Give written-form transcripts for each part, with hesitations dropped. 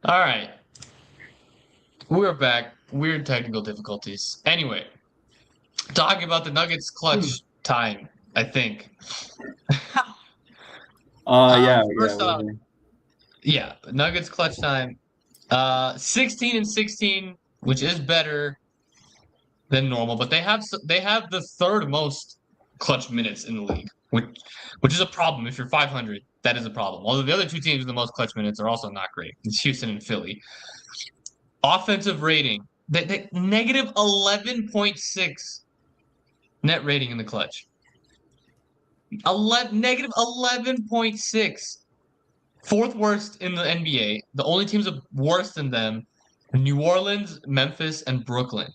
All right, we're back. Weird technical difficulties. Anyway, talking about the Nuggets clutch time, I think. Yeah, yeah, First we're off, here. yeah, Nuggets clutch time. 16 and 16, which is better than normal, but they have the third most clutch minutes in the league, which is a problem. If you're 500, that is a problem. Although the other two teams with the most clutch minutes are also not great. It's Houston and Philly. Offensive rating, they negative 11.6 net rating in the clutch. 11 -11.6. Fourth worst in the NBA. The only teams worse than them: New Orleans, Memphis, and Brooklyn.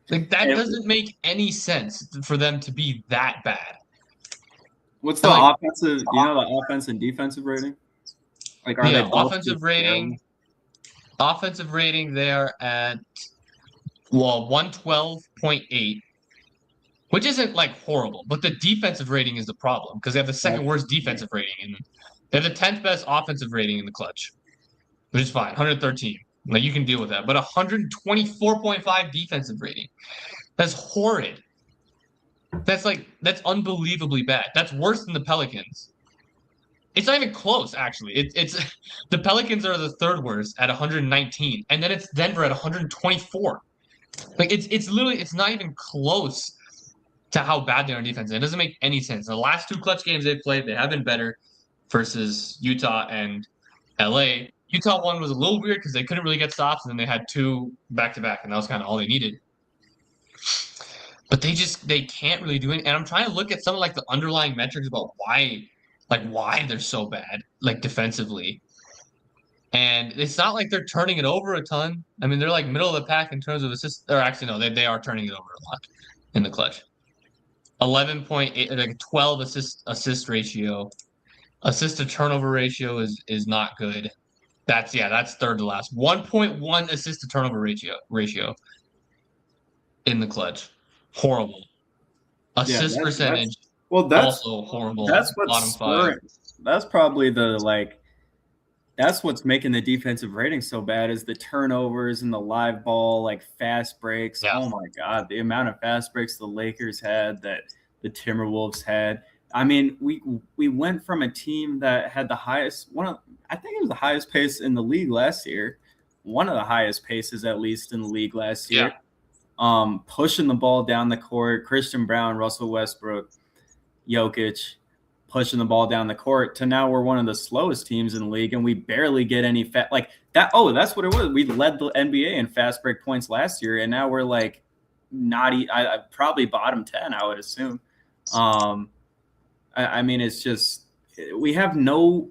Like that Hey, doesn't make any sense for them to be that bad. what's the And like, offensive? Do you know the offense and defensive rating? Like, are they yeah, both just terrible? offensive rating, they are at, well, 112.8, which isn't like horrible, but the defensive rating is the problem because they have the second worst defensive rating, and they have the 10th best offensive rating in the clutch, which is fine, 113. Like you can deal with that, but 124.5 defensive rating. That's horrid. That's unbelievably bad. That's worse than the Pelicans. It's not even close, actually. It's the Pelicans are the third worst at 119, and then it's Denver at 124. Like it's literally it's not even close to how bad they are on defense. It doesn't make any sense. The last two clutch games they've played, they have been better versus Utah and LA. Utah one was a little weird because they couldn't really get stops, and then they had two back to back, and that was kind of all they needed. But they can't really do it. And I'm trying to look at some of like the underlying metrics about why they're so bad, like defensively. And it's not like they're turning it over a ton. I mean, they're like middle of the pack in terms of assists. Or actually, no, they are turning it over a lot in the clutch. 11.8, like 12 assist ratio. Assist to turnover ratio is not good. That's third to last. 1.1 assist to turnover ratio in the clutch. Horrible. Yeah, Assist that's percentage well, also horrible. that's what's Bottom five. spurring. That's probably the like. That's what's making the defensive rating so bad is the turnovers and the live ball, like fast breaks. Yeah. Oh my God, the amount of fast breaks the Lakers had that the Timberwolves had. I mean, we went from a team that had the highest one of I think it was the highest pace in the league last year, one of the highest paces at least in the league last Yeah. year. Pushing the ball down the court, Christian Brown, Russell Westbrook, Jokic, pushing the ball down the court to now we're one of the slowest teams in the league and we barely get any like that. Oh, that's what it was. We led the NBA in fast break points last year, and now we're like not. I probably bottom 10. I would assume. Um, I mean, it's just we have no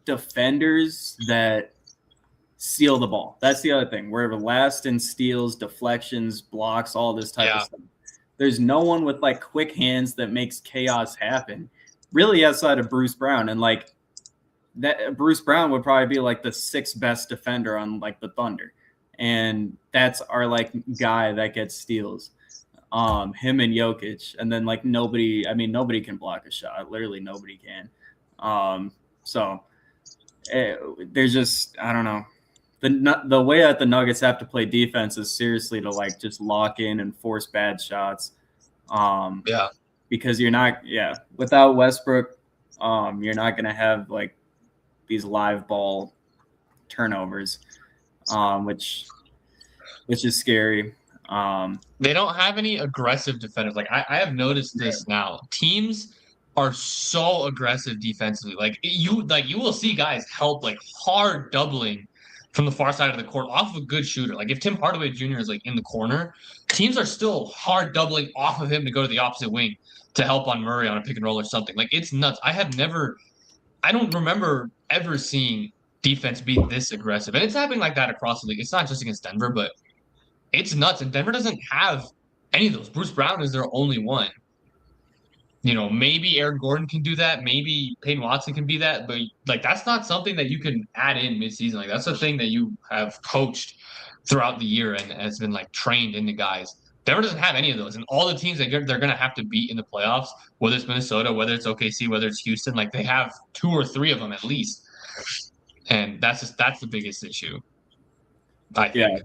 defenders that steal the ball. That's the other thing. We're last in steals, deflections, blocks, all this type of Yeah. stuff. There's no one with like quick hands that makes chaos happen, really, outside of Bruce Brown. And like that, Bruce Brown would probably be like the sixth best defender on like the Thunder, and that's our like guy that gets steals. Him and Jokic, and then like nobody. I mean, nobody can block a shot. Literally, nobody can. So there's just I don't know the way that the Nuggets have to play defense is seriously to like just lock in and force bad shots. Um, Yeah. because you're not, yeah, without Westbrook, you're not going to have like these live ball turnovers, which is scary. They don't have any aggressive defenders. Like I have noticed this now. Teams are so aggressive defensively. You will see guys help like hard doubling from the far side of the court off of a good shooter. Like if Tim Hardaway Jr. is like in the corner, teams are still hard doubling off of him to go to the opposite wing to help on Murray on a pick and roll or something. Like it's nuts. I don't remember ever seeing defense be this aggressive. And it's happening like that across the league. It's not just against Denver, but it's nuts. And Denver doesn't have any of those. Bruce Brown is their only one. Maybe Aaron Gordon can do that. Maybe Peyton Watson can be that. But like that's not something that you can add in midseason. Like that's a thing that you have coached throughout the year and has been like trained into guys. Denver doesn't have any of those. And all the teams that they're going to have to beat in the playoffs, whether it's Minnesota, whether it's OKC, whether it's Houston, like they have two or three of them at least. and that's the biggest issue, I Yeah. think.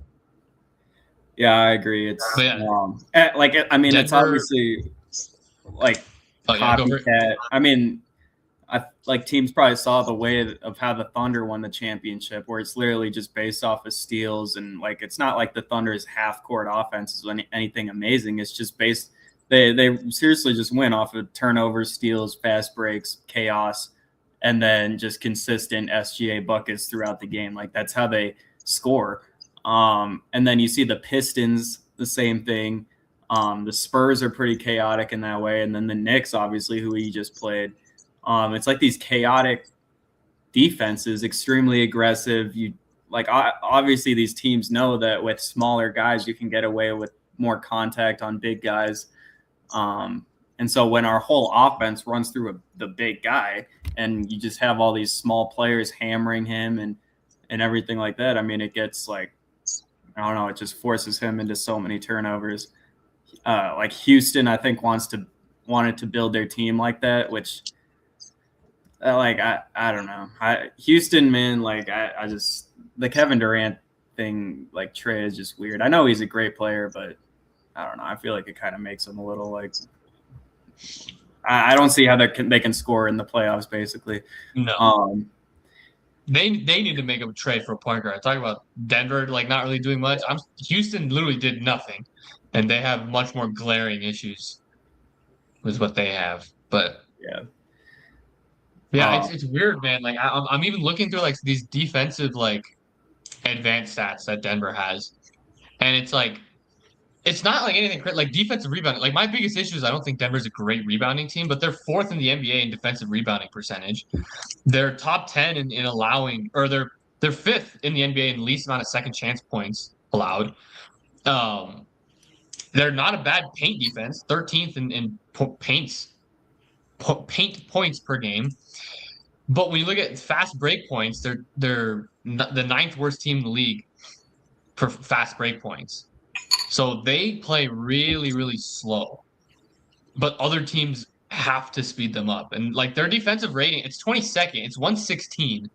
Yeah, I agree. It's But yeah, I mean, it's Denver. obviously like Oh yeah, go for it. copycat. I mean, like teams probably saw the way of how the Thunder won the championship, where it's literally just based off of steals, and like it's not like the Thunder's half court offense is anything amazing. It's just based. They seriously just win off of turnovers, steals, fast breaks, chaos, and then just consistent SGA buckets throughout the game. Like that's how they score. And then you see the Pistons, the same thing. The Spurs are pretty chaotic in that way, and then the Knicks, obviously, who we just played. It's like these chaotic defenses, extremely aggressive. You like obviously these teams know that with smaller guys you can get away with more contact on big guys. And so when our whole offense runs through the big guy, and you just have all these small players hammering him and everything like that, I mean, it gets like, I don't know, it just forces him into so many turnovers. Like Houston, I think wanted to build their team like that, which I don't know. Houston, man, like I just the Kevin Durant thing, like Trey is just weird. I know he's a great player, but I don't know. I feel like it kind of makes him a little like I don't see how they can score in the playoffs. Basically, no. They need to make a trade for a point guard. Talk about Denver, like not really doing much. Houston literally did nothing, and they have much more glaring issues with what they have. But yeah, it's weird, man. Like I'm even looking through like these defensive like advanced stats that Denver has, and it's like it's not like anything like defensive rebounding. Like my biggest issue is I don't think Denver's a great rebounding team, but they're fourth in the NBA in defensive rebounding percentage. They're top 10 in allowing, or they're fifth in the NBA in least amount of second chance points allowed. They're not a bad paint defense, 13th in paint points per game. But when you look at fast break points, they're the ninth worst team in the league for fast break points. So they play really, really slow. But other teams have to speed them up. And like their defensive rating, it's 22nd. It's 116.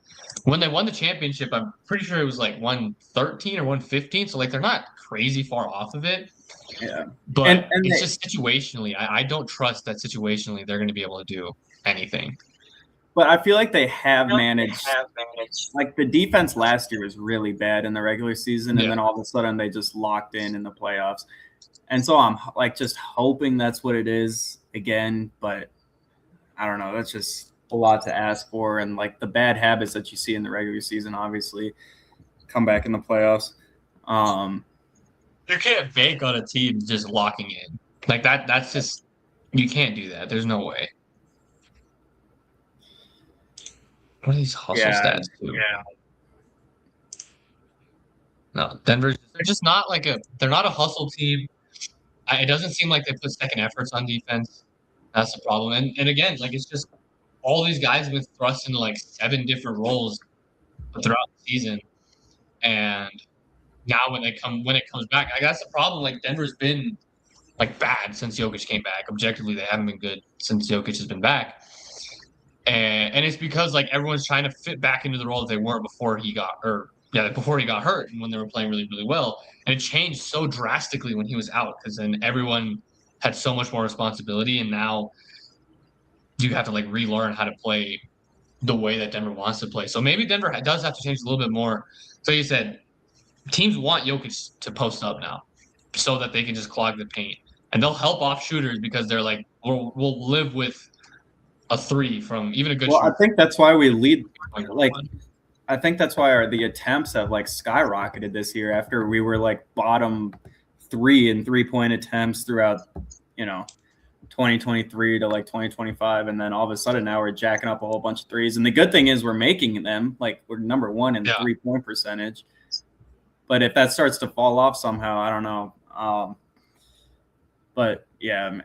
When they won the championship, I'm pretty sure it was like 113 or 115. So like they're not crazy far off of it. Yeah. But and it's just situationally. I don't trust that situationally they're going to be able to do anything. But I feel like they have managed. Like the defense last year was really bad in the regular season, and then all of a sudden they just locked in the playoffs. And so I'm like just hoping that's what it is again, but I don't know. That's just a lot to ask for, and like the bad habits that you see in the regular season obviously come back in the playoffs. You can't bank on a team just locking in like that. That's just you can't do that. There's no way. What are these hustle stats too? Yeah. No, Denver's they're just not like they're not a hustle team. It doesn't seem like they put second efforts on defense. That's the problem. And again, like it's just all these guys have been thrust into like 7 different roles throughout the season. And now when it comes back, I guess the problem, like Denver's been like bad since Jokic came back. Objectively, they haven't been good since Jokic has been back. And it's because like everyone's trying to fit back into the role that they were before he got hurt and when they were playing really, really well. And it changed so drastically when he was out because then everyone had so much more responsibility, and now you have to like relearn how to play the way that Denver wants to play. So maybe Denver does have to change a little bit more. So you said teams want Jokic to post up now so that they can just clog the paint. And they'll help off shooters because they're like, we'll live with a 3 from even a good shooter. I think that's why we lead. Like, I think that's why the attempts have like skyrocketed this year after we were like bottom 3 in 3-point attempts throughout, 2023 to like 2025. And then all of a sudden now we're jacking up a whole bunch of threes. And the good thing is we're making them. Like we're number 1 in the 3-point percentage. But if that starts to fall off somehow, I don't know. But yeah,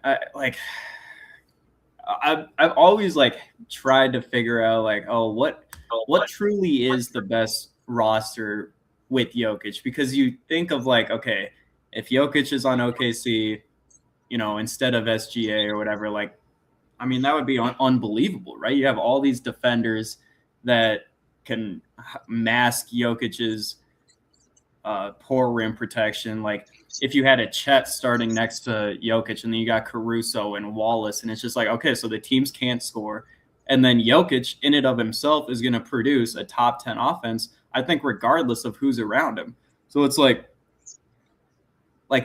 I've always like tried to figure out like, what truly is the best roster with Jokic? Because you think of like, okay, if Jokic is on OKC, instead of SGA or whatever, like, I mean, that would be unbelievable, right? You have all these defenders that can mask Jokic's poor rim protection. Like if you had a Chet starting next to Jokic and then you got Caruso and Wallace, and it's just like, okay, so the teams can't score. And then Jokic in and of himself is going to produce a top 10 offense, I think, regardless of who's around him. So it's like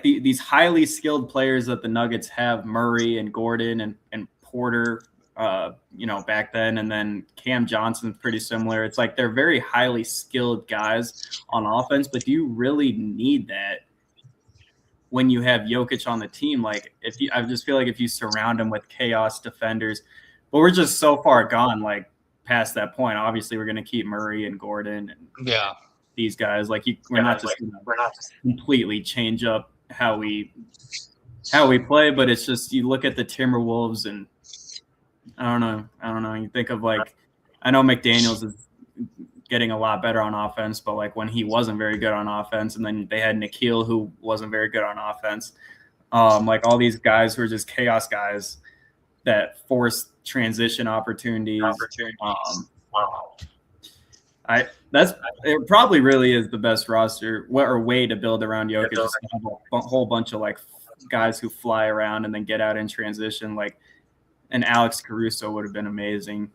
these highly skilled players that the Nuggets have, Murray and Gordon and Porter, back then, and then Cam Johnson's pretty similar. It's like they're very highly skilled guys on offense, but do you really need that when you have Jokic on the team? Like I just feel like if you surround him with chaos defenders, but we're just so far gone, like past that point. Obviously, we're going to keep Murray and Gordon and these guys. Like we're not just going to completely change up how we play, but it's just you look at the Timberwolves and I don't know. You think of like, I know McDaniels is getting a lot better on offense, but like when he wasn't very good on offense, and then they had Nikhil who wasn't very good on offense. Like all these guys who are just chaos guys that force transition opportunities. It probably really is the best roster or way to build around Jokic. Just have a whole bunch of like guys who fly around and then get out in transition. Like, and Alex Caruso would have been amazing.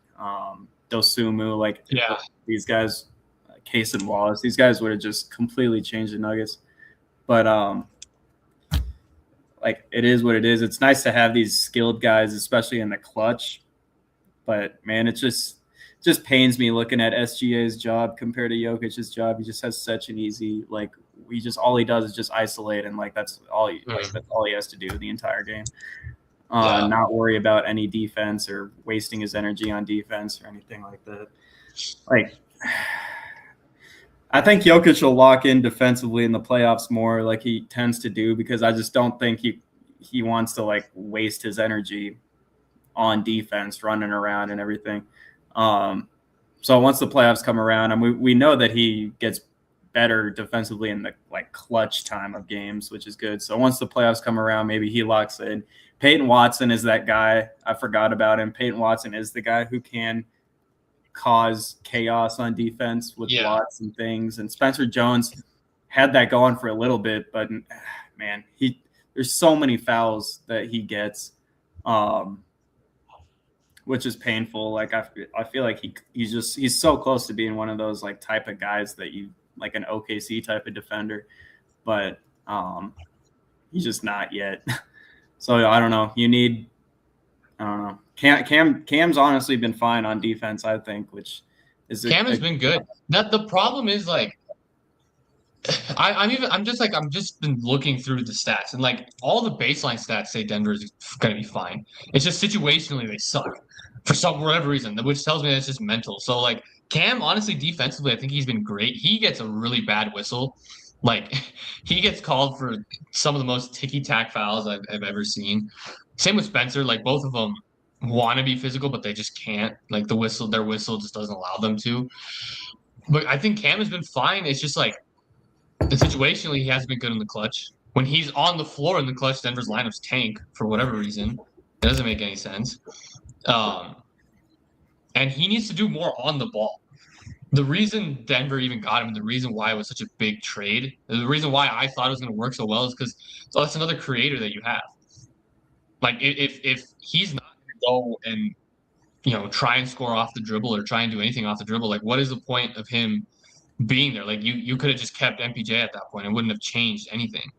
Dosumu, these guys, Case and Wallace, these guys would have just completely changed the Nuggets. But it is what it is. It's nice to have these skilled guys, especially in the clutch. But man, it just pains me looking at SGA's job compared to Jokic's job. He just has such an easy, all he does is just isolate, and that's all he has to do the entire game. Not worry about any defense or wasting his energy on defense or anything like that. I think Jokic will lock in defensively in the playoffs more like he tends to do, because I just don't think he wants to waste his energy on defense, running around and everything. So once the playoffs come around, and we know that he gets better defensively in the clutch time of games, which is good. So once the playoffs come around, maybe he locks in. Peyton Watson is that guy. I forgot about him. Peyton Watson is the guy who can cause chaos on defense with blocks and things. And Spencer Jones had that going for a little bit, but man, there's so many fouls that he gets, which is painful. I feel like he's so close to being one of those type of guys that you an OKC type of defender, but he's just not yet. So I don't know. I don't know. Cam's honestly been fine on defense, I think, which is Cam has been good. The problem is I'm just been looking through the stats, and all the baseline stats say Denver is going to be fine. It's just situationally they suck for whatever reason, which tells me that it's just mental. So Cam, honestly, defensively, I think he's been great. He gets a really bad whistle. He gets called for some of the most ticky-tack fouls I've ever seen. Same with Spencer. Both of them want to be physical, but they just can't. Their whistle just doesn't allow them to. But I think Cam has been fine. It's just situationally, he hasn't been good in the clutch. When he's on the floor in the clutch, Denver's lineups tank for whatever reason. It doesn't make any sense. And he needs to do more on the ball. The reason Denver even got him, and the reason why it was such a big trade, the reason why I thought it was going to work so well is because that's another creator that you have. If he's not going to go and try and score off the dribble or try and do anything off the dribble, what is the point of him being there? You could have just kept MPJ at that point. It wouldn't have changed anything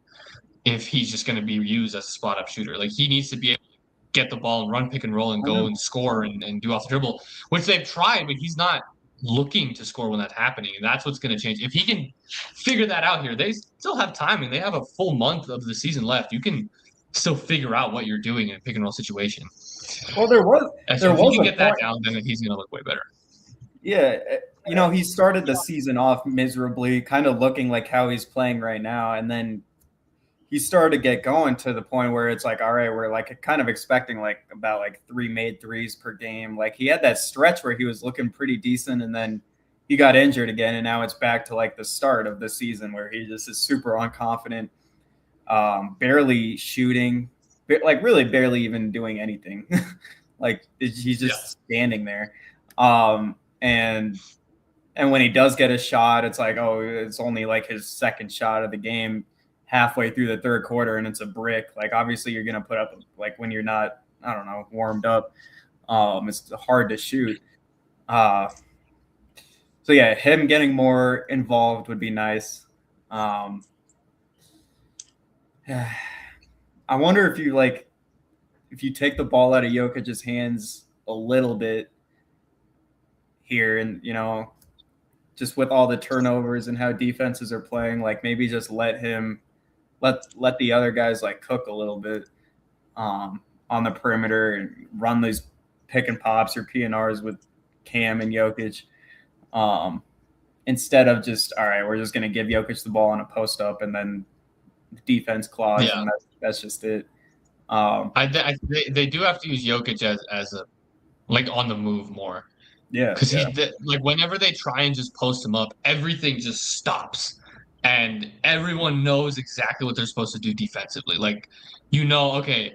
if he's just going to be used as a spot up shooter. He needs to be able to get the ball and run pick and roll and go and score and do off the dribble, which they've tried, but he's not looking to score when that's happening, and that's what's going to change. If he can figure that out here, they still have time, and they have a full month of the season left. You can still figure out what you're doing in a pick and roll situation. Well, if he can get that down, then he's going to look way better. Yeah, he started the season off miserably, kind of looking like how he's playing right now, and then he started to get going to the point where it's all right, we're kind of expecting about 3 made threes per game. He had that stretch where he was looking pretty decent, and then he got injured again, and now it's back to the start of the season where he just is super unconfident, barely shooting, really barely even doing anything. He's just standing there. And And when he does get a shot, it's like, oh, it's only like his second shot of the game halfway through the third quarter, and it's a brick. Like, obviously you're going to put up, like, when you're not, I don't know, warmed up. It's hard to shoot. So yeah, him getting more involved would be nice. I wonder if you take the ball out of Jokic's hands a little bit here, and just with all the turnovers and how defenses are playing, like maybe just let the other guys like cook a little bit on the perimeter and run these pick and pops or PNRs with Cam and Jokic. Instead of just, all right, we're just going to give Jokic the ball on a post up and then defense clause, and that's just it. They do have to use Jokic as a like on the move more. Yeah, because like whenever they try and just post him up, everything just stops, and everyone knows exactly what they're supposed to do defensively. Like, okay,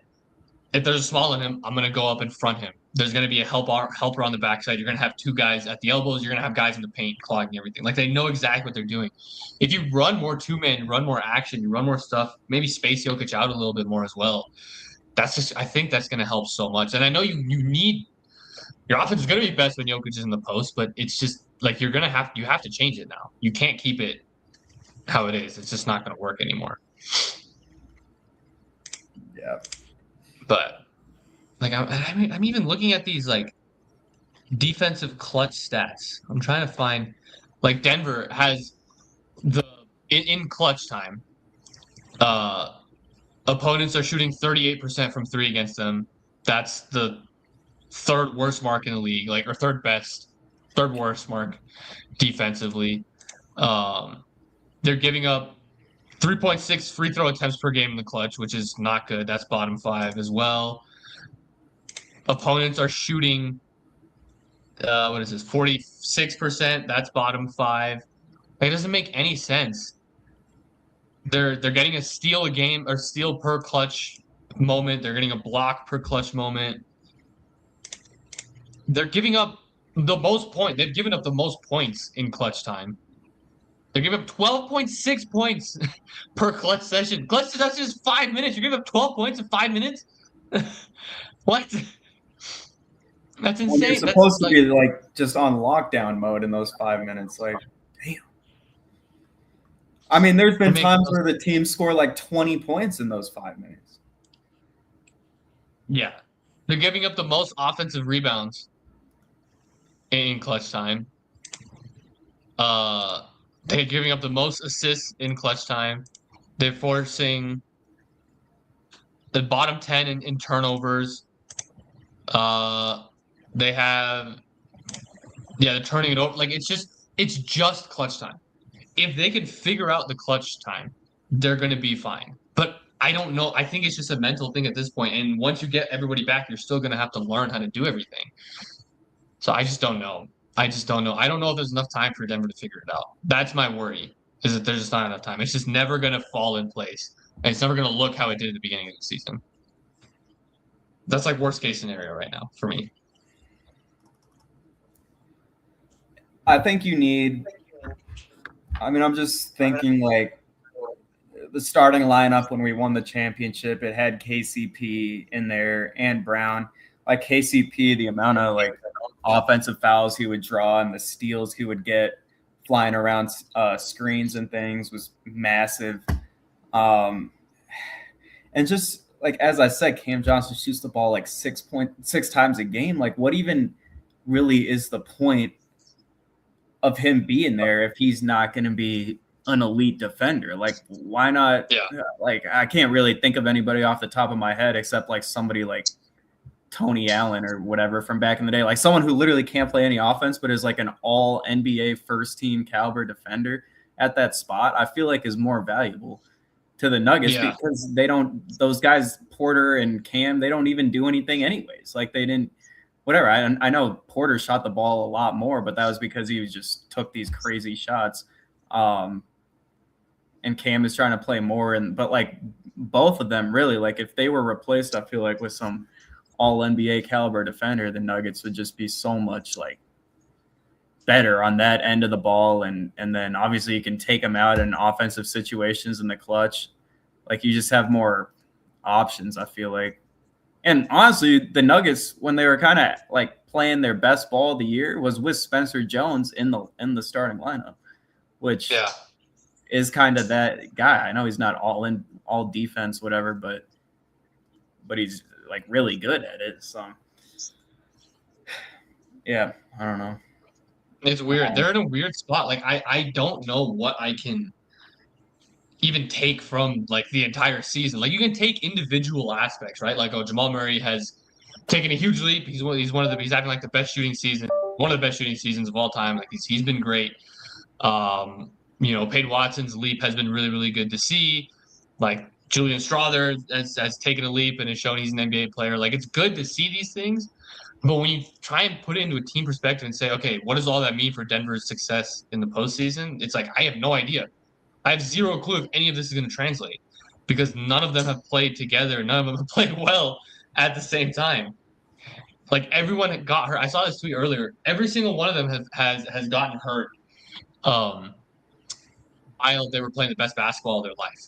if there's a small on him, I'm gonna go up in front him. There's gonna be a helper on the backside. You're gonna have two guys at the elbows. You're gonna have guys in the paint clogging everything. Like, they know exactly what they're doing. If you run more two-man, you run more action, you run more stuff, maybe space Jokic out a little bit more as well. I think that's gonna help so much. And I know you need. Your offense is going to be best when Jokic is in the post, but it's just like you have to change it now. You can't keep it how it is. It's just not going to work anymore. Yeah. But like I'm even looking at these like defensive clutch stats. I'm trying to find like Denver has in clutch time. Opponents are shooting 38% from three against them. That's the third worst mark in the league, or third worst mark defensively. They're giving up 3.6 free throw attempts per game in the clutch, which is not good. That's bottom 5 as well. Opponents are shooting 46%. That's bottom 5. It doesn't make any sense. They're getting a steal a game or steal per clutch moment. They're getting a block per clutch moment. They're giving up the most points. They've given up the most points in clutch time. They're giving up 12.6 points per clutch session. Clutch session is 5 minutes. You're giving up 12 points in 5 minutes? What? That's insane. You're supposed to be like just on lockdown mode in those 5 minutes. Like, damn. I mean, there's been times where the team score like 20 points in those 5 minutes. Yeah. They're giving up the most offensive rebounds in clutch time. They're giving up the most assists in clutch time. They're forcing the bottom 10 in turnovers. They have, they're turning it over. Like, it's just clutch time. If they can figure out the clutch time, they're going to be fine. But I don't know. I think it's just a mental thing at this point. And once you get everybody back, you're still going to have to learn how to do everything. So I just don't know. I don't know if there's enough time for Denver to figure it out. That's my worry, is that there's just not enough time. It's just never going to fall in place. And it's never going to look how it did at the beginning of the season. That's like worst case scenario right now for me. I think you need, I'm just thinking like the starting lineup when we won the championship, it had KCP in there and Brown. Like KCP, the amount of like offensive fouls he would draw and the steals he would get flying around screens and things was massive. And just like, as I said, Cam Johnson shoots the ball like 6 times a game. Like, what even really is the point of him being there if he's not going to be an elite defender? Like, why not? Yeah. Like, I can't really think of anybody off the top of my head except like somebody like Tony Allen or whatever from back in the day, like someone who literally can't play any offense, but is like an all NBA first team caliber defender at that spot. I feel like is more valuable to the Nuggets because those guys, Porter and Cam, they don't even do anything anyways. Like they didn't, whatever. I know Porter shot the ball a lot more, but that was because he just took these crazy shots. And Cam is trying to play more. But like both of them really, like if they were replaced, I feel like with some all NBA caliber defender, the Nuggets would just be so much like better on that end of the ball, and then obviously you can take him out in offensive situations in the clutch. Like you just have more options, I feel like. And honestly, the Nuggets, when they were kind of like playing their best ball of the year, was with Spencer Jones in the starting lineup, which is kind of that guy. I know he's not all defense, whatever, but he's like really good at it. So yeah, I don't know. It's weird. They're in a weird spot. Like I don't know what I can even take from like the entire season. Like you can take individual aspects, right? Like, oh, Jamal Murray has taken a huge leap. He's having like the best shooting season, one of the best shooting seasons of all time. Like he's been great. Peyton Watson's leap has been really, really good to see. Like Julian Strawther has taken a leap and has shown he's an NBA player. Like it's good to see these things. But when you try and put it into a team perspective and say, okay, what does all that mean for Denver's success in the postseason? It's like, I have no idea. I have zero clue if any of this is going to translate because none of them have played together. None of them have played well at the same time. Like everyone got hurt. I saw this tweet earlier. Every single one of them has gotten hurt while they were playing the best basketball of their life,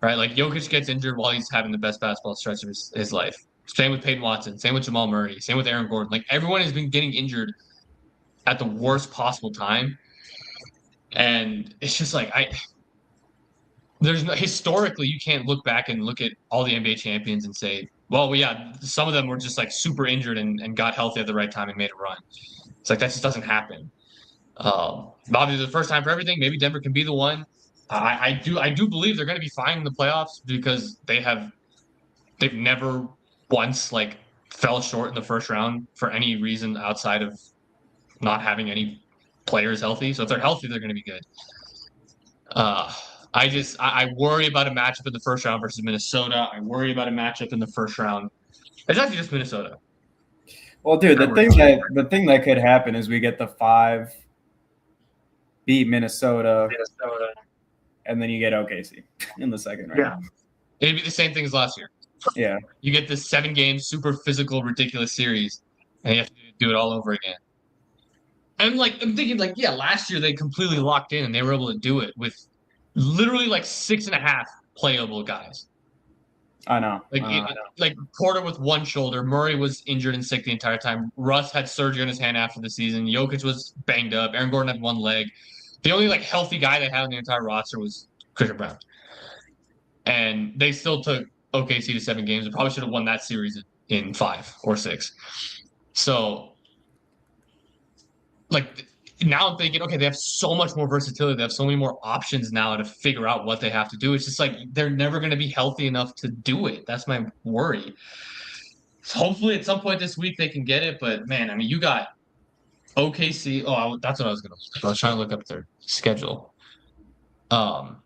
right? Like Jokic gets injured while he's having the best basketball stretch of his life. Same with Peyton Watson. Same with Jamal Murray. Same with Aaron Gordon. Like everyone has been getting injured at the worst possible time, and it's just like historically you can't look back and look at all the NBA champions and say, well, yeah, some of them were just like super injured and got healthy at the right time and made a run. It's like that just doesn't happen. Obviously, the first time for everything. Maybe Denver can be the one. I do believe they're going to be fine in the playoffs because they've never once like fell short in the first round for any reason outside of not having any players healthy. So if they're healthy, they're going to be good. I worry about a matchup in the first round versus Minnesota. I worry about a matchup in the first round. It's actually just Minnesota. Well, dude, the thing that could happen is we get the 5, beat Minnesota, and then you get OKC in the second round. Yeah, it'd be the same thing as last year. Yeah, you get this 7-game, super physical, ridiculous series, and you have to do it all over again. And I'm thinking, yeah, last year they completely locked in and they were able to do it with literally 6.5 playable guys. I know. Like Porter with one shoulder, Murray was injured and sick the entire time. Russ had surgery on his hand after the season. Jokic was banged up. Aaron Gordon had one leg. The only healthy guy they had on the entire roster was Christian Brown, and they still took OKC to 7 games. They probably should have won that series in 5 or 6. So, now I'm thinking, okay, they have so much more versatility. They have so many more options now to figure out what they have to do. It's just they're never going to be healthy enough to do it. That's my worry. So hopefully at some point this week they can get it. But, man, I mean, you got OKC. Oh, that's what I was going to look. I was trying to look up their schedule. You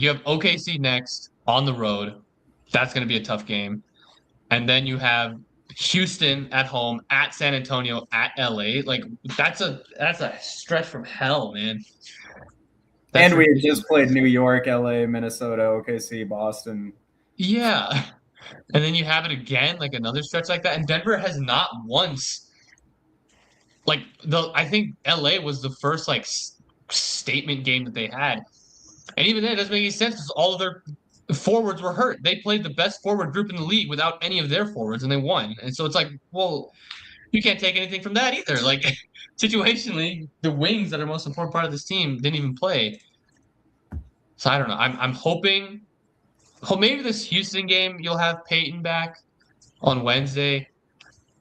have OKC next on the road. That's going to be a tough game. And then you have Houston at home, at San Antonio, at LA. That's a stretch from hell, man. And we just played New York, LA, Minnesota, OKC, Boston. Yeah. And then you have it again, another stretch like that. And Denver has not once I think LA was the first statement game that they had. And even then it doesn't make any sense because all of their forwards were hurt. They played the best forward group in the league without any of their forwards, and they won. And so it's well, you can't take anything from that either. Situationally, the wings that are most important part of this team didn't even play. So I don't know. I'm hoping maybe this Houston game you'll have Peyton back on Wednesday.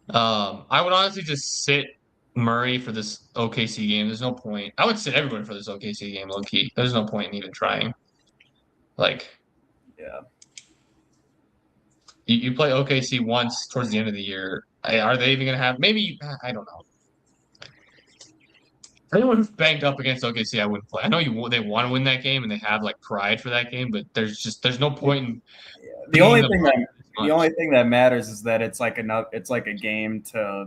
I would honestly just sit Murray for this OKC game. There's no point. I would sit everyone for this OKC game, low key. There's no point in even trying. Yeah. You play OKC once towards the end of the year. Are they even going to have – maybe – I don't know. Anyone who's banged up against OKC, I wouldn't play. I know they want to win that game and they have pride for that game, but there's no point in – yeah. The only thing that matters is that it's a game to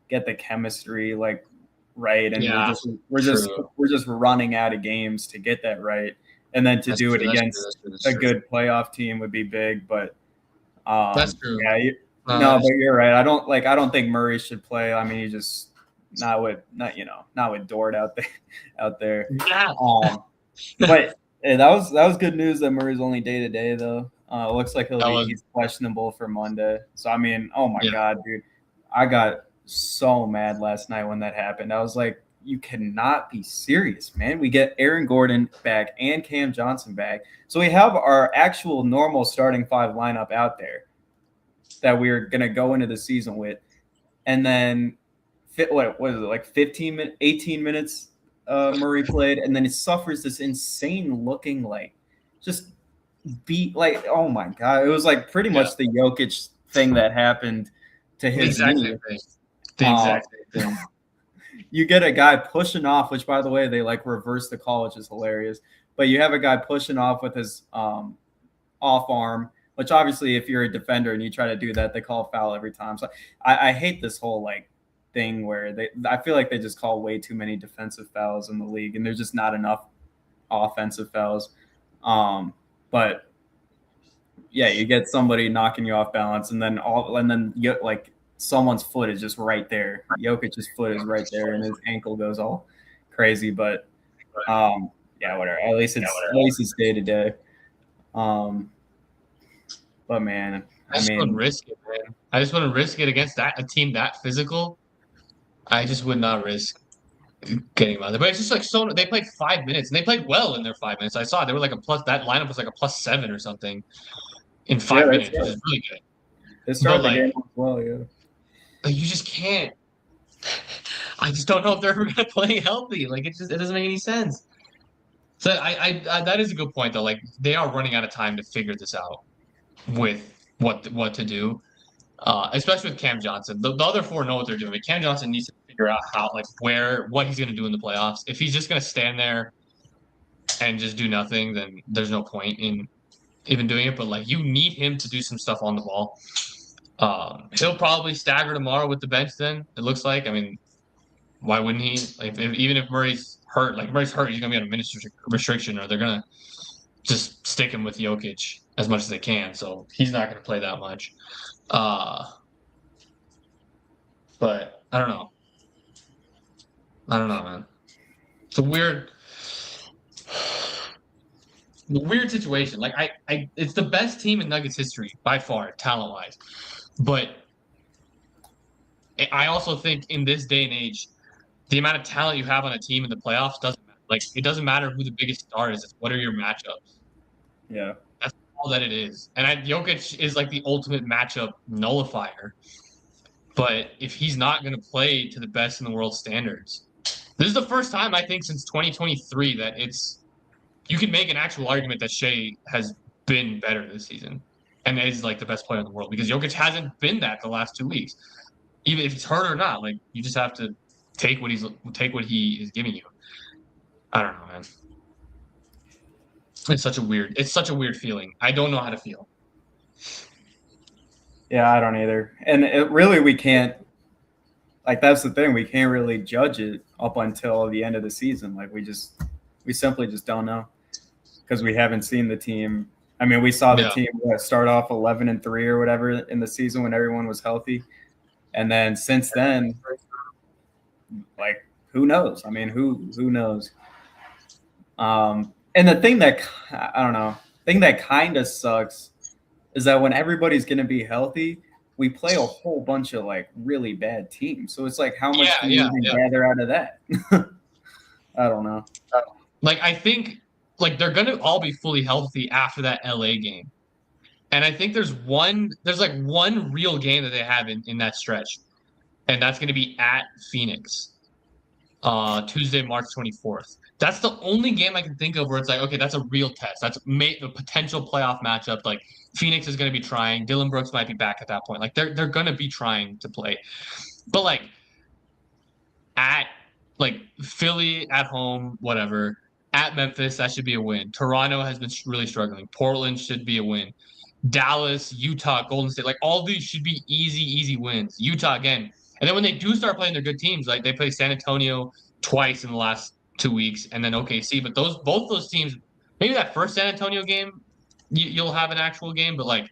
get the chemistry right, and we're just running out of games to get that right. And then to do it against a good playoff team would be big, but that's true. Yeah, but you're right. I don't think Murray should play. I mean, not with Dort out there. Yeah. But that was good news that Murray's only day to day though. It looks like he's questionable for Monday. So I mean, oh my God, dude, I got so mad last night when that happened. I was like, you cannot be serious, man. We get Aaron Gordon back and Cam Johnson back, so we have our actual normal starting 5 lineup out there that we're gonna go into the season with, and then what was it, like 18 minutes Murray played, and then it suffers this insane looking like just beat, like, oh my God, it was like pretty much the Jokic thing that happened to his exactly the exact same thing. You get a guy pushing off, which by the way they like reverse the call, which is hilarious, but you have a guy pushing off with his off arm, which obviously if you're a defender and you try to do that, they call foul every time. So I hate this whole like thing where I feel like they just call way too many defensive fouls in the league, and there's just not enough offensive fouls. But yeah, you get somebody knocking you off balance, and then you get like someone's foot is just right there. Jokic's foot is right there, and his ankle goes all crazy. But yeah, whatever. At least it's day to day. But man, I just wouldn't risk it, man. I just wouldn't risk it against a team that physical. I just would not risk getting them out there. But it's just like they played 5 minutes, and they played well in their 5 minutes. I saw they were like that lineup was like a +7 or something in 5 minutes, which is really good. They started the game as well, yeah. Like, you just can't. I just don't know if they're ever going to play healthy. Like, it doesn't make any sense. So I that is a good point though. Like, they are running out of time to figure this out with what to do, especially with Cam Johnson. The other 4 know what they're doing. Cam Johnson needs to figure out what he's going to do in the playoffs. If he's just going to stand there and just do nothing, then there's no point in even doing it. But like, you need him to do some stuff on the ball. He'll probably stagger tomorrow with the bench. Then it looks like. I mean, why wouldn't he? Like, even if Murray's hurt, he's gonna be on a minute restriction, or they're gonna just stick him with Jokic as much as they can. So he's not gonna play that much. But I don't know, man. It's a weird situation. Like, it's the best team in Nuggets history by far, talent-wise. But I also think in this day and age, the amount of talent you have on a team in the playoffs doesn't matter. Like, it doesn't matter who the biggest star is. It's what are your matchups. Yeah. That's all that it is. And Jokic is like the ultimate matchup nullifier. But if he's not going to play to the best in the world standards, this is the first time, I think, since 2023 that you can make an actual argument that Shea has been better this season and is like the best player in the world, because Jokic hasn't been that the last 2 weeks. Even if he's hurt or not, like, you just have to take what he is giving you. I don't know, man. It's such a weird feeling. I don't know how to feel. Yeah, I don't either. And we can't, like, that's the thing. We can't really judge it up until the end of the season. Like, we simply just don't know, because we haven't seen the team. I mean, we saw the team start off 11-3 or whatever in the season when everyone was healthy. And then since then, like, who knows? I mean, who knows? And the thing that kind of sucks is that when everybody's going to be healthy, we play a whole bunch of like really bad teams. So it's like, how much can you even gather out of that? I don't know. Like, I think like they're going to all be fully healthy after that LA game. And I think there's like one real game that they have in that stretch. And that's going to be at Phoenix, Tuesday, March 24th. That's the only game I can think of where it's like, okay, that's a real test. That's a potential playoff matchup. Like, Phoenix is going to be trying. Dillon Brooks might be back at that point. Like, they're going to be trying to play. But like, at like Philly at home, whatever. At Memphis, that should be a win. Toronto has been really struggling. Portland should be a win. Dallas, Utah, Golden State, like, all these should be easy wins. Utah again. And then when they do start playing their good teams, like, they play San Antonio twice in the last 2 weeks, and then OKC. But both those teams, maybe that first San Antonio game, you'll have an actual game. But like,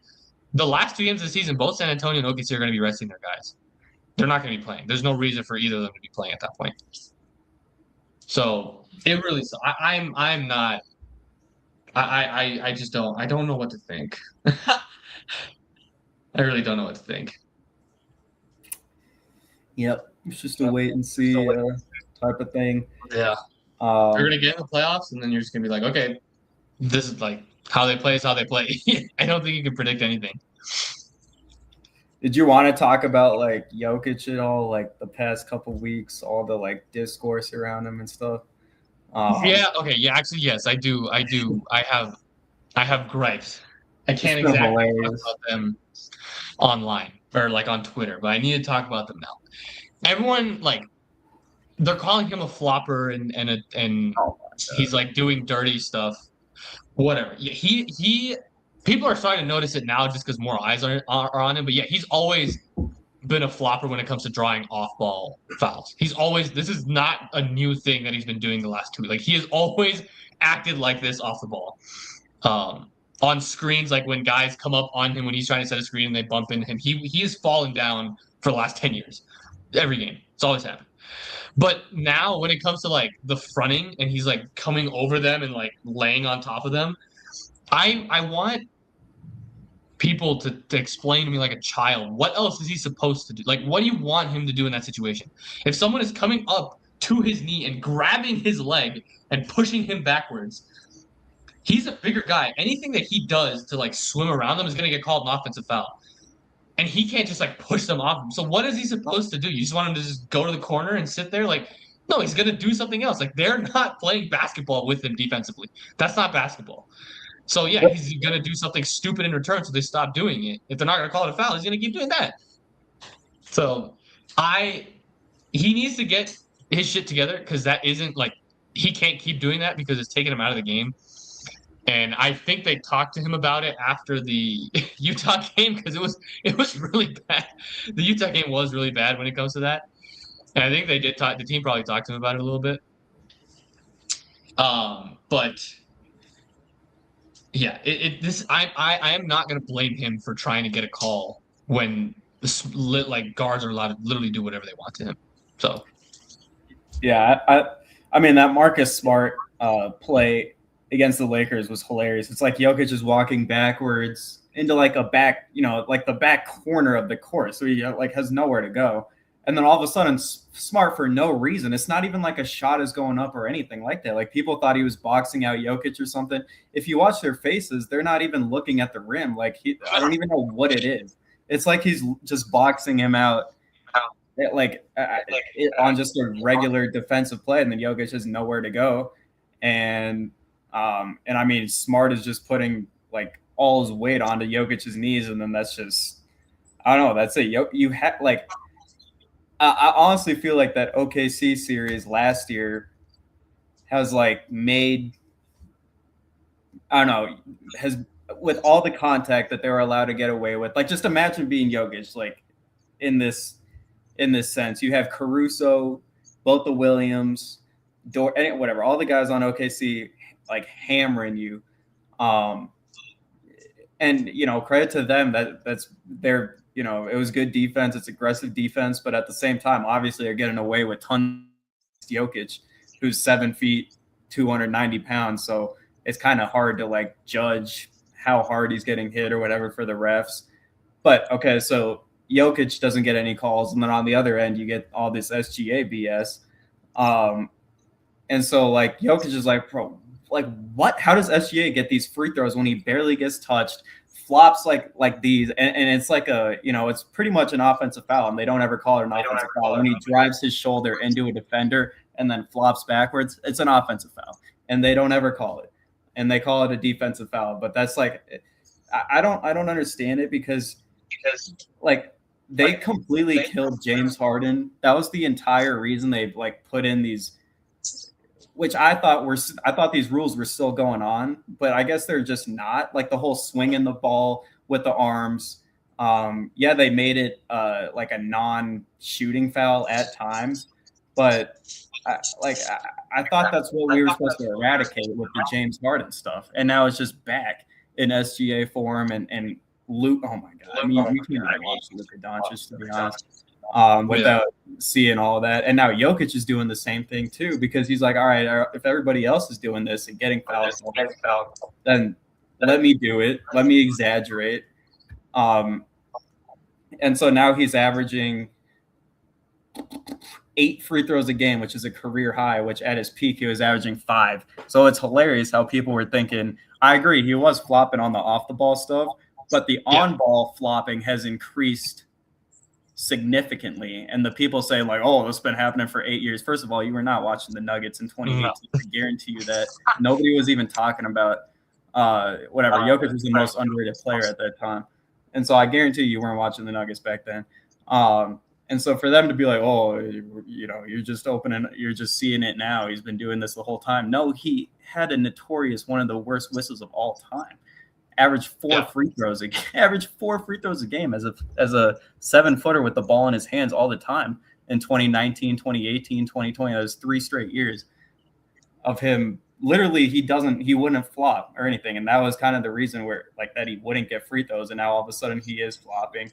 the last 2 games of the season, both San Antonio and OKC are going to be resting their guys. they're not going to be playing. There's no reason for either of them to be playing at that point. So it really, I'm not. I just don't. I don't know what to think. I really don't know what to think. Yep, it's just a wait and see type of thing. Yeah. You're gonna get in the playoffs, and then you're just gonna be like, okay, this is like how they play is how they play. I don't think you can predict anything. Did you want to talk about like Jokic at all, like the past couple weeks, all the like discourse around him and stuff? Yeah. Okay. Yeah. Actually, yes, I do. I have gripes. I can't It's been exactly talk hilarious. about them online or like on Twitter, but I need to talk about them now. Everyone like they're calling him a flopper and Oh, he's like doing dirty stuff. Whatever. Yeah, he people are starting to notice it now just because more eyes are on him. But yeah, he's always been a flopper when it comes to drawing off ball fouls. He's always this is not a new thing that he's been doing the last 2 weeks. Like he has always acted like this off the ball. On screens, like when guys come up on him when he's trying to set a screen and they bump into him, he has fallen down for the last 10 years. Every game. It's always happened. But now when it comes to like the fronting and he's like coming over them and like laying on top of them, I want people to explain to me like a child, what else is he supposed to do? Like, what do you want him to do in that situation? If someone is coming up to his knee and grabbing his leg and pushing him backwards, he's a bigger guy. Anything that he does to like swim around them is going to get called an offensive foul. And he can't just like push them off him. So what is he supposed to do? You just want him to just go to the corner and sit there? Like, no, he's going to do something else. Like, they're not playing basketball with him defensively. That's not basketball. So yeah, he's gonna do something stupid in return, so they stop doing it. If they're not gonna call it a foul, he's gonna keep doing that. So he needs to get his shit together because that isn't like he can't keep doing that because it's taking him out of the game. And I think they talked to him about it after the Utah game because it was really bad. The Utah game was really bad when it comes to that. And I think they did talk. The team probably talked to him about it a little bit. But yeah, I am not going to blame him for trying to get a call when like guards are allowed to literally do whatever they want to him. So yeah, I mean that Marcus Smart play against the Lakers was hilarious. It's like Jokic is walking backwards into like a back, like the back corner of the court, so he like has nowhere to go. And then all of a sudden, Smart for no reason. It's not even like a shot is going up or anything like that. Like people thought he was boxing out Jokic or something. If you watch their faces, they're not even looking at the rim. Like I don't even know what it is. It's like he's just boxing him out, on just a regular defensive play, and then Jokic has nowhere to go. And I mean, Smart is just putting like all his weight onto Jokic's knees, and then that's just I don't know. That's it. You had like. I honestly feel like that OKC series last year has like made, I don't know, has with all the contact that they were allowed to get away with. Like just imagine being Jokic, like in this sense. You have Caruso, both the Williams, whatever, all the guys on OKC like hammering you. And credit to them that's their. It was good defense. It's aggressive defense, but at the same time, obviously, they're getting away with tons of Jokic, who's 7 feet, 290 pounds. So it's kind of hard to like judge how hard he's getting hit or whatever for the refs. But okay, so Jokic doesn't get any calls, and then on the other end, you get all this SGA BS. And so like Jokic is like, bro, like what? How does SGA get these free throws when he barely gets touched? Flops like these, and it's like it's pretty much an offensive foul, and they don't ever call it an offensive foul. When he drives his shoulder into a defender and then flops backwards, it's an offensive foul, and they don't ever call it, and they call it a defensive foul. But that's like, I don't understand it because like they completely killed James Harden. That was the entire reason they like put in these. Which I thought these rules were still going on, but I guess they're just not. Like the whole swinging the ball with the arms. Yeah, they made it like a non-shooting foul at times, but I thought that's what we were supposed to eradicate with the James Harden stuff, and now it's just back in SGA form and Luke. Oh my god! I mean, you can't even watch Luka Doncic, to be honest. without seeing all that. And now Jokic is doing the same thing too, because he's like, all right, if everybody else is doing this and getting fouled, then let me do it. Let me exaggerate. And so now he's averaging 8 free throws a game, which is a career high, which at his peak, he was averaging 5. So it's hilarious how people were thinking, I agree, he was flopping on the off the ball stuff, but the on ball flopping has increased significantly. And the people say like, oh, this has been happening for 8 years. First of all, you were not watching the Nuggets in 2018. No. I guarantee you that nobody was even talking about whatever. Jokic was the most underrated player at that time. And so I guarantee you weren't watching the Nuggets back then. And so for them to be like, oh, you know, you're just seeing it now. He's been doing this the whole time. No, he had a notorious, one of the worst whistles of all time. Averaged 4 free throws a game. Averaged 4 free throws a game as a 7-footer with the ball in his hands all the time in 2019, 2018, 2020. That was 3 straight years of him. Literally, he wouldn't flop or anything. And that was kind of the reason where like that he wouldn't get free throws. And now all of a sudden he is flopping.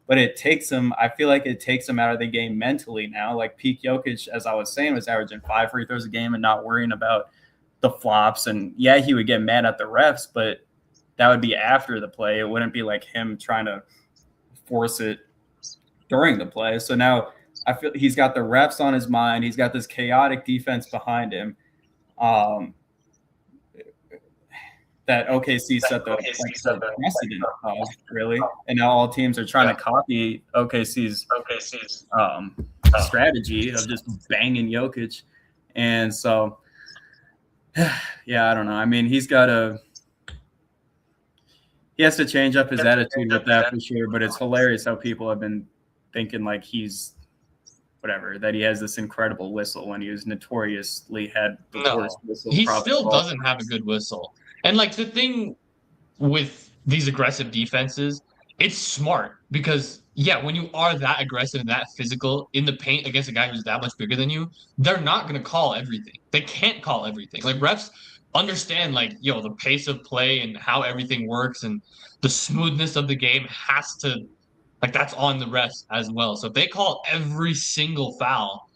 But it takes him, I feel like it takes him out of the game mentally now. Like peak Jokic, as I was saying, was averaging 5 free throws a game and not worrying about the flops. And yeah, he would get mad at the refs, but that would be after the play. It wouldn't be like him trying to force it during the play. So now I feel he's got the refs on his mind. He's got this chaotic defense behind him. That OKC set the precedent, really. And now all teams are trying to copy OKC's strategy of just banging Jokic. And so, yeah, I don't know. I mean, he has to change up his attitude with that for sure. But it's hilarious how people have been thinking like he's whatever, that he has this incredible whistle when he was notoriously had the worst whistle. He still doesn't have a good whistle. And like the thing with these aggressive defenses, it's smart because when you are that aggressive and that physical in the paint against a guy who's that much bigger than you, they're not going to call everything. They can't call everything. Like refs understand like, the pace of play and how everything works and the smoothness of the game has to, like, that's on the refs as well. So if they call every single foul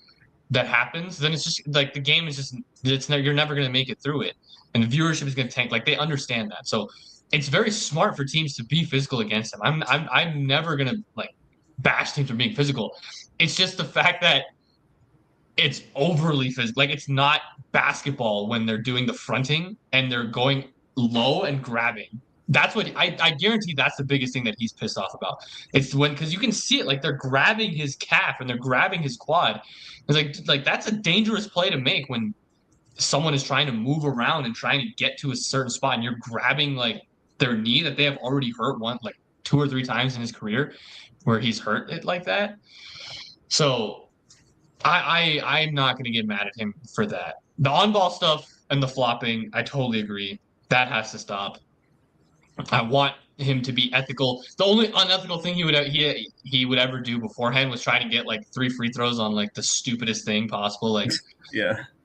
that happens, then it's just like the game is just, you're never going to make it through it. And the viewership is going to tank. Like they understand that. So it's very smart for teams to be physical against them. I'm never going to like bash teams for being physical. It's just the fact that it's overly physical. Like it's not basketball when they're doing the fronting and they're going low and grabbing. That's what I guarantee that's the biggest thing that he's pissed off about. It's because you can see it, like they're grabbing his calf and they're grabbing his quad. It's like that's a dangerous play to make when someone is trying to move around and trying to get to a certain spot and you're grabbing like their knee that they have already hurt 2 or 3 times in his career where he's hurt it like that. So I'm not going to get mad at him for that. The on-ball stuff and the flopping, I totally agree. That has to stop. I want him to be ethical. The only unethical thing he would ever do beforehand was try to get like 3 free throws on like the stupidest thing possible. Like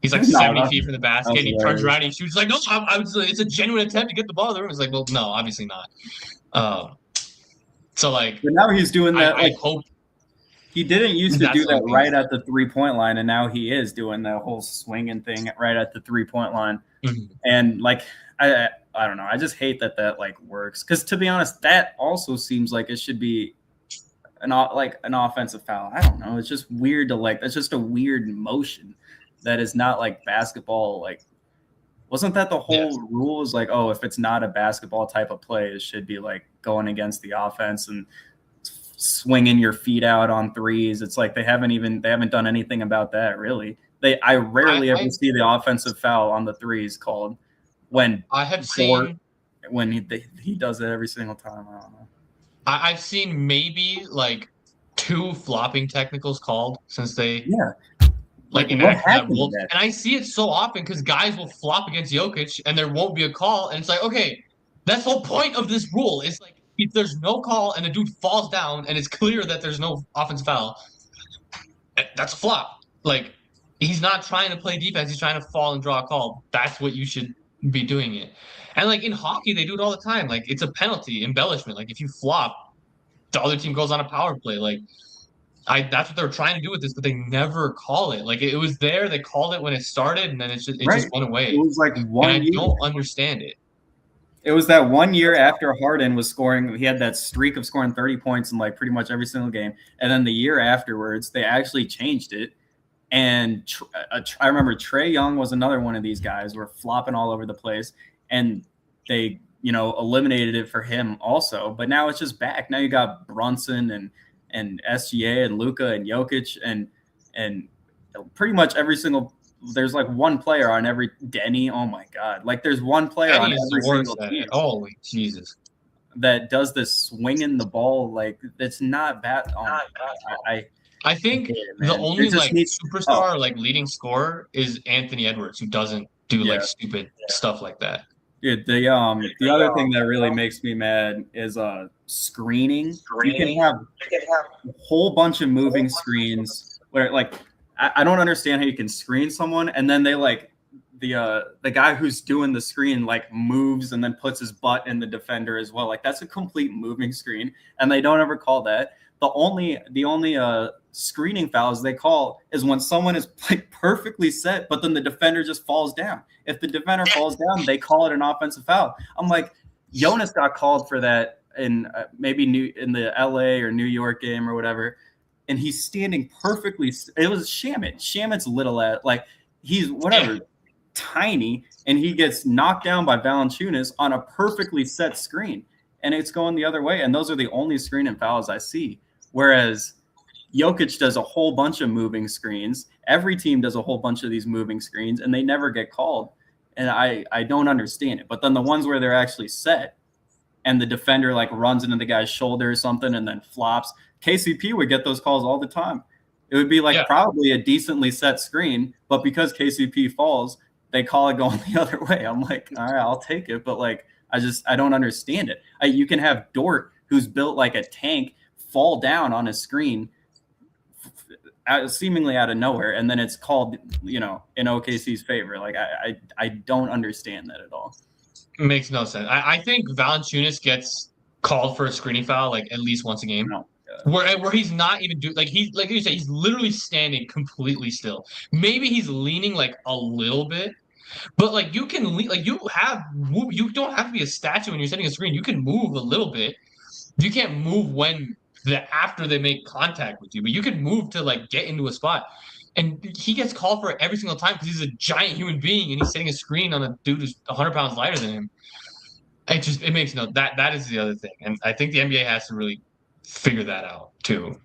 he's like 70 feet from the basket. And he turns around and he shoots like, no, it's a genuine attempt to get the ball in the room. It's like, well, no, obviously not. So like, but now he's doing that. I hope he didn't used to do that right at the 3-point line, and now he is doing that whole swinging thing right at the 3-point line. Mm-hmm. And like, I don't know. I just hate that like works. Because to be honest, that also seems like it should be an offensive foul. I don't know. It's just weird to like. That's just a weird motion that is not like basketball. Like, wasn't that the whole rule? Is like, oh, if it's not a basketball type of play, it should be like going against the offense and swinging your feet out on threes. It's like they haven't done anything about that really. I rarely ever see the offensive foul on the threes called. When he does it every single time. I don't know. I've seen maybe like 2 flopping technicals called since they enacted that rule. And I see it so often because guys will flop against Jokic and there won't be a call. And it's like, okay, that's the whole point of this rule. It's like if there's no call and the dude falls down and it's clear that there's no offensive foul, that's a flop. Like he's not trying to play defense. He's trying to fall and draw a call. That's what you should be doing it. And like in hockey they do it all the time. Like it's a penalty embellishment. Like if you flop, the other team goes on a power play. Like that's what they were trying to do with this, but they never call it. Like it was there, they called it when it started, and then it just Right. went away. It was like And one I year. don't understand it. It was that 1 year after Harden was scoring. He had that streak of scoring 30 points in like pretty much every single game. And then the year afterwards, they actually changed it. And I remember Trae Young was another one of these guys were flopping all over the place. And they, eliminated it for him also. But now it's just back. Now you got Brunson and SGA and Luka and Jokic and pretty much every single – there's like one player on every Denny. Oh my God. Like there's one player on every single team. Holy Jesus. That does this swinging the ball. Like it's not bad. I think the only superstar, like leading scorer is Anthony Edwards, who doesn't do like stupid stuff like that. Dude, the other thing that really makes me mad is screening. You can have a whole bunch of moving screens where like I don't understand how you can screen someone and then they like the guy who's doing the screen like moves and then puts his butt in the defender as well. Like that's a complete moving screen and they don't ever call that. The only screening fouls they call is when someone is like perfectly set, but then the defender just falls down. If the defender falls down, they call it an offensive foul. I'm like, Jonas got called for that in maybe in the LA or New York game or whatever. And he's standing perfectly. It was Shamet. Shamet's little at like he's whatever tiny, and he gets knocked down by Valanciunas on a perfectly set screen, and it's going the other way. And those are the only screen and fouls I see. Whereas Jokic does a whole bunch of moving screens. Every team does a whole bunch of these moving screens, and they never get called. And I don't understand it. But then the ones where they're actually set, and the defender like runs into the guy's shoulder or something and then flops. KCP would get those calls all the time. It would be like probably a decently set screen, but because KCP falls, they call it going the other way. I'm like, all right, I'll take it. But like, I don't understand it. You can have Dort, who's built like a tank, fall down on a screen seemingly out of nowhere. And then it's called, in OKC's favor. Like, I don't understand that at all. It makes no sense. I think Valanciunas gets called for a screening foul like at least once a game. No. Where he's not even like you said, he's literally standing completely still. Maybe he's leaning like a little bit, but like you can like you don't have to be a statue when you're setting a screen. You can move a little bit. You can't move after they make contact with you, but you can move to like get into a spot. And he gets called for it every single time because he's a giant human being and he's setting a screen on a dude who's 100 pounds lighter than him. It makes that is the other thing, and I think the NBA has to really figure that out too.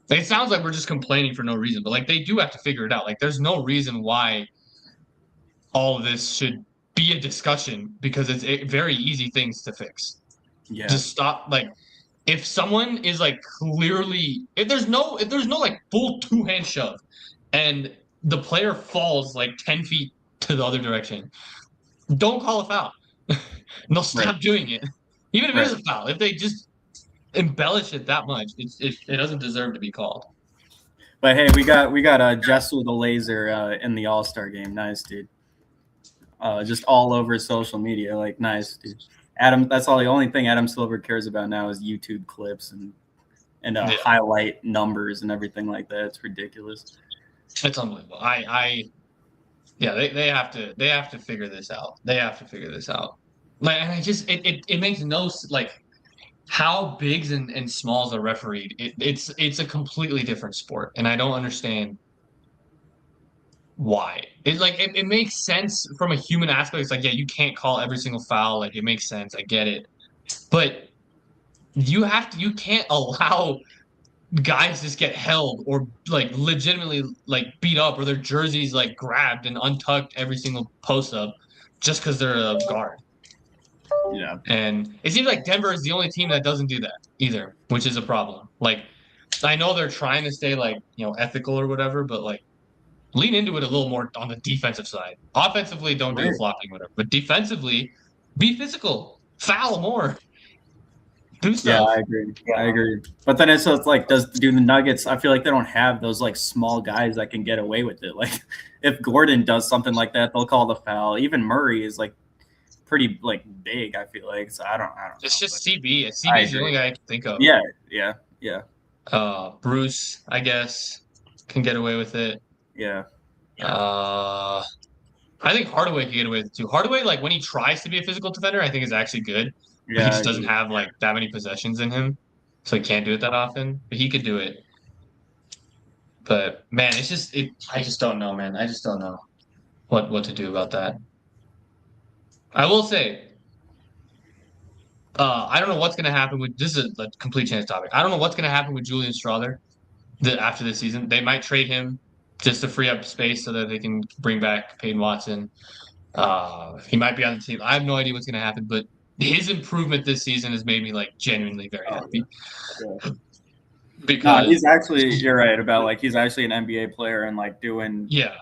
It sounds like we're just complaining for no reason, but like they do have to figure it out. Like there's no reason why all of this should be a discussion because it's very easy things to fix. Yeah. Just stop. Like if someone is like clearly, if there's no like full two-hand shove and the player falls like 10 feet to the other direction, don't call a foul. No, stop doing it. Even if it is a foul, if they just embellish it that much, it doesn't deserve to be called. But hey, we got Jess with a laser in the All-Star game. Nice, dude. Just all over social media, like nice, dude. Adam, that's all. The only thing Adam Silver cares about now is YouTube clips and highlight numbers and everything like that. It's ridiculous. It's unbelievable. They have to figure this out. They have to figure this out. Like, and it makes no like how bigs and smalls are refereed. It's a completely different sport, and I don't understand why. It makes sense from a human aspect. It's like, yeah, you can't call every single foul. Like it makes sense. I get it, but you can't allow guys just get held or like legitimately like beat up or their jerseys like grabbed and untucked every single post up just because they're a guard. Yeah. And it seems like Denver is the only team that doesn't do that either, which is a problem. Like, I know they're trying to stay like, ethical or whatever, but like lean into it a little more on the defensive side. Offensively, don't do the flopping, whatever. But defensively, be physical, foul more. Do stuff. Yeah, I agree. But then it's like, do the Nuggets? I feel like they don't have those like small guys that can get away with it. Like, if Gordon does something like that, they'll call the foul. Even Murray is like pretty like big. I feel like so. I don't. It's just CB. CB is the only guy I can think of. Yeah. Bruce, I guess, can get away with it. Yeah. I think Hardaway can get away with it too. Hardaway, like when he tries to be a physical defender, I think is actually good. But he Yeah. just doesn't have like that many possessions in him, so he can't do it that often. But he could do it. But man, it's just it. I just don't know, man. I just don't know what to do about that. I will say, I don't know what's gonna happen with this is a complete change topic. I don't know what's gonna happen with Julian Strawther after this season. They might trade him just to free up space so that they can bring back Peyton Watson. He might be on the team. I have no idea what's gonna happen, but his improvement this season has made me like genuinely very happy. Yeah. Because he's actually, you're right about like he's actually an NBA player and like doing yeah.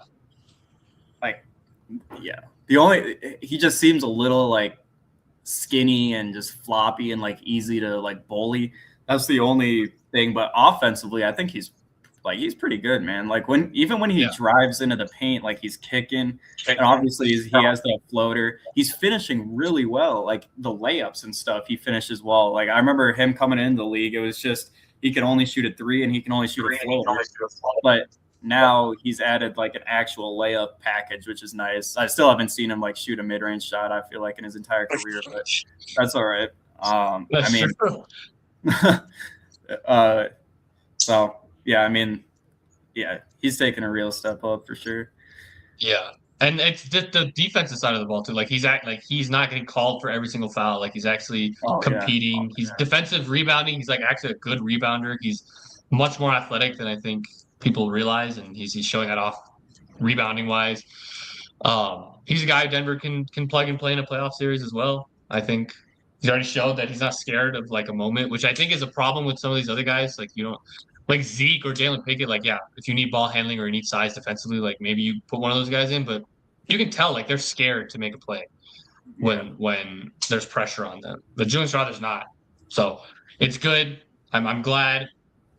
He just seems a little like skinny and just floppy and like easy to like bully. That's the only thing. But offensively, I think he's pretty good, man. Like when he drives into the paint, like he's kicking, and obviously he has that floater. He's finishing really well, like the layups and stuff. He finishes well. Like I remember him coming into the league, it was just he can only shoot a 3 and he can only shoot a floater. But now he's added like an actual layup package, which is nice. I still haven't seen him like shoot a mid-range shot, I feel like, in his entire career, but that's all right. That's true. So yeah, I mean, yeah, he's taking a real step up for sure. Yeah. And it's just the defensive side of the ball too. Like he's not getting called for every single foul. Like he's actually competing. Yeah. He's defensive rebounding. He's like actually a good rebounder. He's much more athletic than I think people realize, and he's showing that off rebounding wise. He's a guy Denver can plug and play in a playoff series as well. I think he's already showed that he's not scared of like a moment, which I think is a problem with some of these other guys. Like you don't like Zeke or Jalen Pickett. Like yeah, if you need ball handling or you need size defensively, like maybe you put one of those guys in, but you can tell like they're scared to make a play when there's pressure on them. But Julian Strawther's not, so it's good. I'm glad.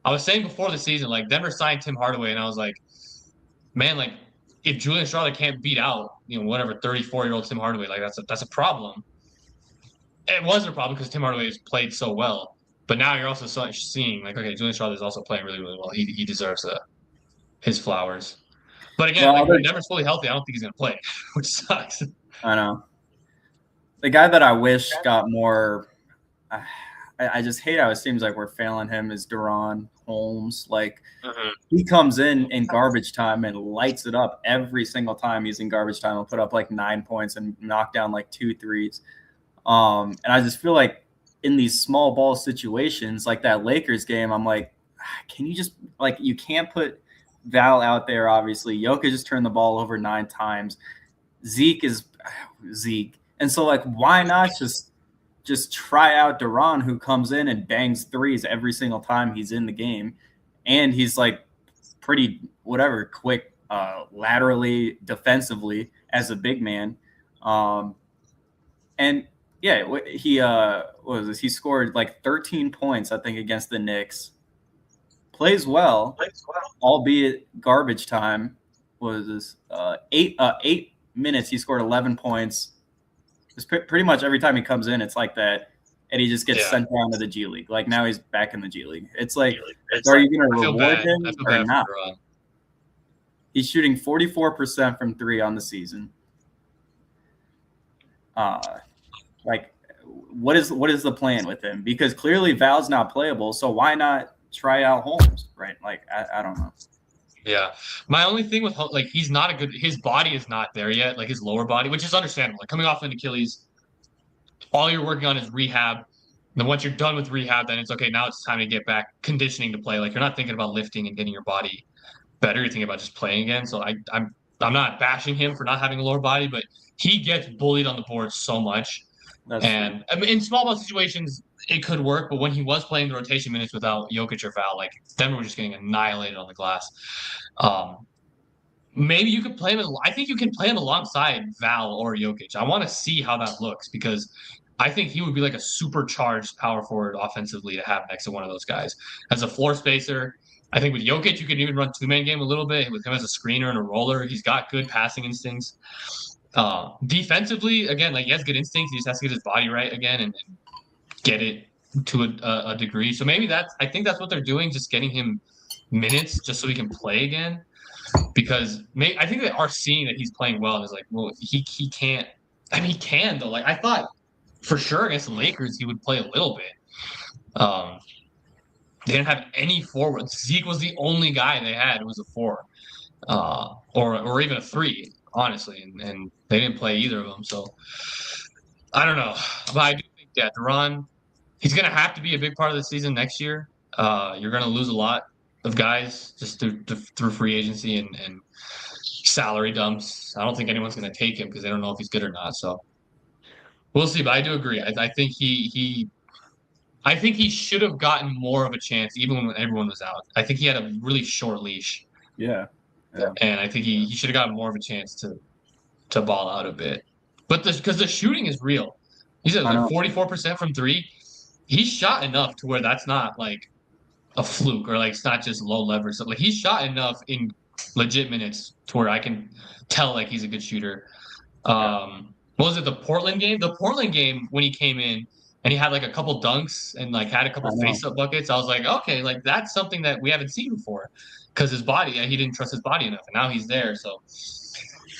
I was saying before the season, like Denver signed Tim Hardaway, and I was like, man, like if Julian Strawther can't beat out, whatever 34-year-old Tim Hardaway, like that's a problem. It wasn't a problem because Tim Hardaway has played so well, but now you're also seeing like, okay, Julian Strawther is also playing really, really well. He deserves his flowers. But again, when Denver's fully healthy, I don't think he's gonna play, which sucks. I know. The guy that I wish got more. I just hate how it seems like we're failing him is DaRon Holmes. Like he comes in garbage time and lights it up every single time he's in garbage time. He'll put up like 9 points and knock down like 2 threes. And I just feel like in these small ball situations, like that Lakers game, I'm like, can you just like you can't put Val out there. Obviously, Jokic just turned the ball over 9 times. Zeke is Zeke, and so like why not just try out DaRon, who comes in and bangs threes every single time he's in the game. And he's like pretty quick laterally, defensively as a big man. And yeah, he scored like 13 points, I think, against the Knicks. Plays well, albeit garbage time. Was this 8 minutes? He scored 11 points. Pretty much every time he comes in, it's like that, and he just gets sent down to the G League. Like now he's back in the G League. It's like, are you going to reward him or not? He's shooting 44% from 3 on the season. Like, what is the plan with him? Because clearly Val's not playable, so why not try out Holmes? Right? Like I don't know. Yeah. My only thing with like he's not his body is not there yet, like his lower body, which is understandable. Like coming off an Achilles, all you're working on is rehab. And then once you're done with rehab, then it's okay, now it's time to get back conditioning to play. Like you're not thinking about lifting and getting your body better, you're thinking about just playing again. So I'm not bashing him for not having a lower body, but he gets bullied on the board so much. I mean, in small ball situations, it could work, but when he was playing the rotation minutes without Jokic or Val, like Denver was just getting annihilated on the glass. Maybe you could play him. I think you can play him alongside Val or Jokic. I want to see how that looks because I think he would be like a supercharged power forward offensively to have next to one of those guys as a floor spacer. I think with Jokic, you can even run 2-man game a little bit with him as a screener and a roller. He's got good passing instincts. Defensively, again, like he has good instincts. He just has to get his body right again and get it to a degree. So maybe I think that's what they're doing, just getting him minutes just so he can play again. Because I think they are seeing that he's playing well, and it's like, well, he can't. I mean, he can though. Like I thought for sure against the Lakers he would play a little bit. They didn't have any forwards. Zeke was the only guy they had who was a 4, or even a 3, honestly, and they didn't play either of them. So I don't know, but I do think Duran, he's gonna have to be a big part of the season next year. You're gonna lose a lot of guys just through free agency and salary dumps. I don't think anyone's gonna take him because they don't know if he's good or not. So we'll see. But I do agree. I think I think he should have gotten more of a chance even when everyone was out. I think he had a really short leash. Yeah. And I think he should have gotten more of a chance to ball out a bit. But because the shooting is real. He's at like 44% from 3. He's shot enough to where that's not like a fluke or like it's not just low leverage stuff. Like he's shot enough in legit minutes to where I can tell like he's a good shooter. What was it, the Portland game? The Portland game when he came in and he had like a couple dunks and like had a couple face-up buckets. I was like, okay, like that's something that we haven't seen before because his body, he didn't trust his body enough, and now he's there. So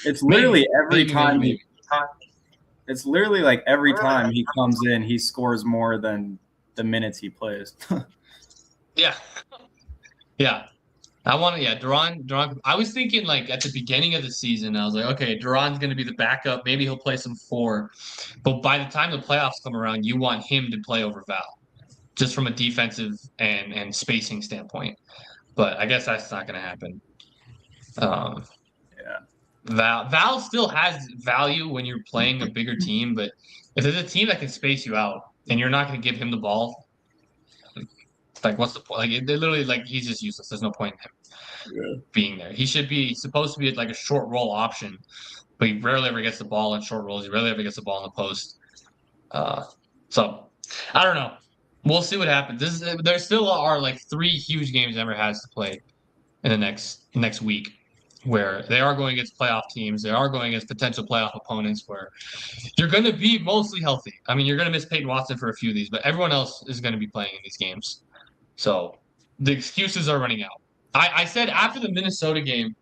it's literally every time it's literally like every time he comes in, he scores more than the minutes he plays. Yeah. Duran. I was thinking like at the beginning of the season, I was like, okay, Duran's going to be the backup. Maybe he'll play some 4. But by the time the playoffs come around, you want him to play over Val, just from a defensive and spacing standpoint. But I guess that's not going to happen. Val still has value when you're playing a bigger team, but if there's a team that can space you out and you're not going to give him the ball, like what's the point? Like they literally like he's just useless. There's no point in him being there. He should be supposed to be like a short roll option, but he rarely ever gets the ball in short rolls. He rarely ever gets the ball in the post. So I don't know. We'll see what happens. There still are like 3 huge games Denver has to play in the next week, where they are going against playoff teams. They are going against potential playoff opponents where you're going to be mostly healthy. I mean, you're going to miss Peyton Watson for a few of these, but everyone else is going to be playing in these games. So the excuses are running out. I said after the Minnesota game,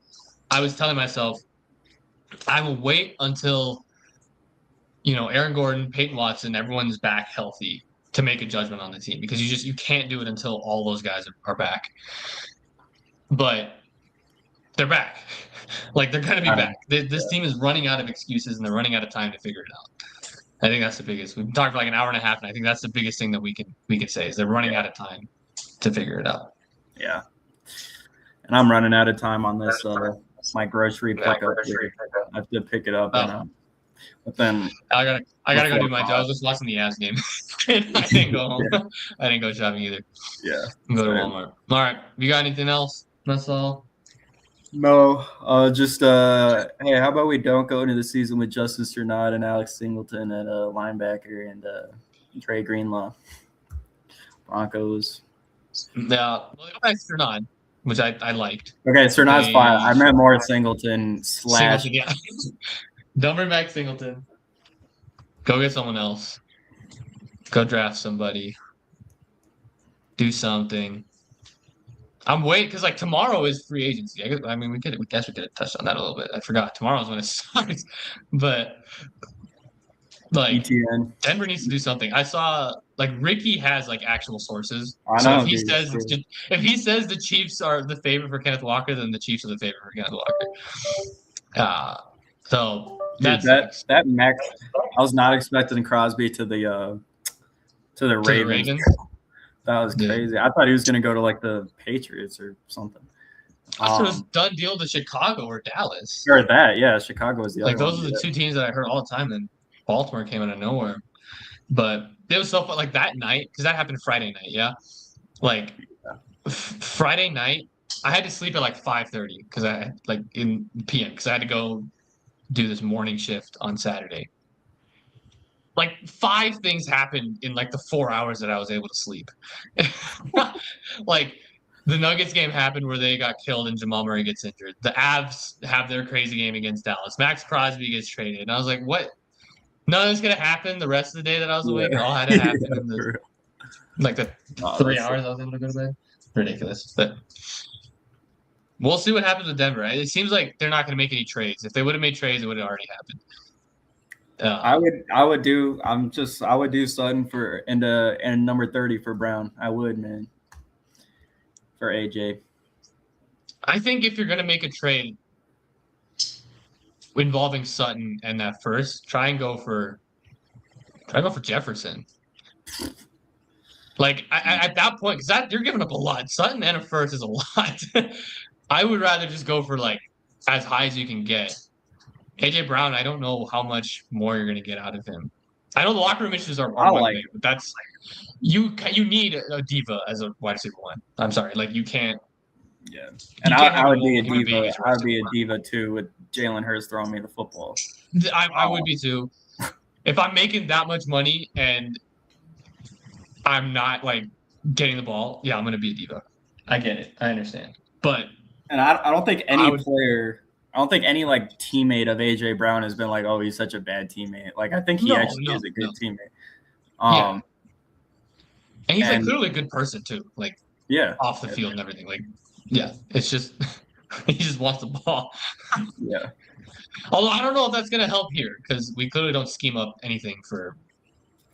I was telling myself, I will wait until, Aaron Gordon, Peyton Watson, everyone's back healthy to make a judgment on the team because you can't do it until all those guys are back. But they're back. Like they're going to be back. This team is running out of excuses and they're running out of time to figure it out. I think that's the biggest. We've talked for like an hour and a half, and I think that's the biggest thing that we can say is they're running out of time to figure it out. Yeah. And I'm running out of time on this my grocery pickup. I have to pick it up but then I gotta go do my job. I was just watching the Avs game. I didn't go home. Yeah. I didn't go shopping either. Yeah. Go to Walmart. All right. You got anything else? That's all. No, just hey, how about we don't go into the season with Justin Strnad and Alex Singleton at linebacker and Dre Greenlaw. Broncos. Yeah, well, they go back to Strnad, which I liked. Okay, Strnad's fine. I meant more Singleton / Singleton, yeah. Don't bring back Singleton. Go get someone else. Go draft somebody. Do something. I'm waiting because like tomorrow is free agency. We guess we could have touched on that a little bit. I forgot tomorrow's when it starts, but like ETN. Denver needs to do something. I saw like Ricky has like actual sources. I so know, if he says the Chiefs are the favorite for Kenneth Walker, then the Chiefs are the favorite for Kenneth Walker. So dude, that Max, I was not expecting Crosby to the Ravens. That was crazy. Yeah. I thought he was going to go to like the Patriots or something. I thought it was done deal to Chicago or Dallas. Or that, yeah. Chicago was the other one. Those are the 2 teams that I heard all the time. Then Baltimore came out of nowhere. But it was so fun. Like that night, because that happened Friday night, yeah? Like Friday night, I had to sleep at like 5:30 because I like in PM because I had to go do this morning shift on Saturday. Like 5 things happened in like the 4 hours that I was able to sleep. Like the Nuggets game happened where they got killed and Jamal Murray gets injured. The Avs have their crazy game against Dallas. Max Crosby gets traded. And I was like, what? None of this going to happen the rest of the day that I was awake. It all had to happen Like the Oh, 3 that's- hours I was able to go to bed. Ridiculous. But we'll see what happens with Denver. It seems like they're not going to make any trades. If they would have made trades, it would have already happened. I would do Sutton for and number 30 for Brown. I would, man. For AJ. I think if you're going to make a trade involving Sutton and that first, try and go for Jefferson. Like at that point, because that you're giving up a lot. Sutton and a first is a lot. I would rather just go for like as high as you can get. AJ Brown, I don't know how much more you're going to get out of him. I know the locker room issues are one like thing, but that's you need a diva as a wide receiver one. I'm sorry, like you can't. Yeah, and You can't I have would a be a human being diva. as your I would be a receiver. diva too with Jalen Hurts throwing me the football. I would be too. If I'm making that much money and I'm not like getting the ball, yeah, I'm going to be a diva. I get it. I understand, but And I don't think any I would- player, I don't think any like teammate of AJ Brown has been like, oh, he's such a bad teammate. Like I think he actually is a good teammate. Yeah. And he's like and- clearly a good person too, like Yeah, off the field and everything. Like, yeah, it's just he just wants the ball. yeah. Although I don't know if that's gonna help here because we clearly don't scheme up anything for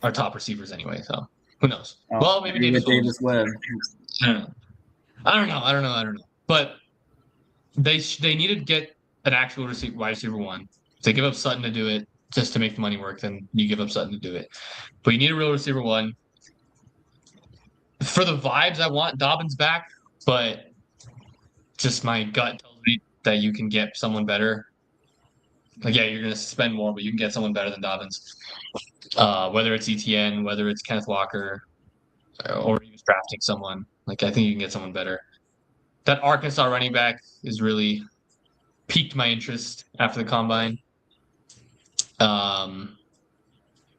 our top receivers anyway. So who knows? Well, maybe Davis Webb. I don't know. But they need to get an actual wide receiver one. If they give up Sutton to do it just to make the money work, then you give up Sutton to do it. But you need a real receiver one. For the vibes, I want Dobbins back, but just my gut tells me that you can get someone better. Like, yeah, you're going to spend more, but you can get someone better than Dobbins. Whether it's ETN, whether it's Kenneth Walker, or even drafting someone. Like, I think you can get someone better. That Arkansas running back is really piqued my interest after the combine. I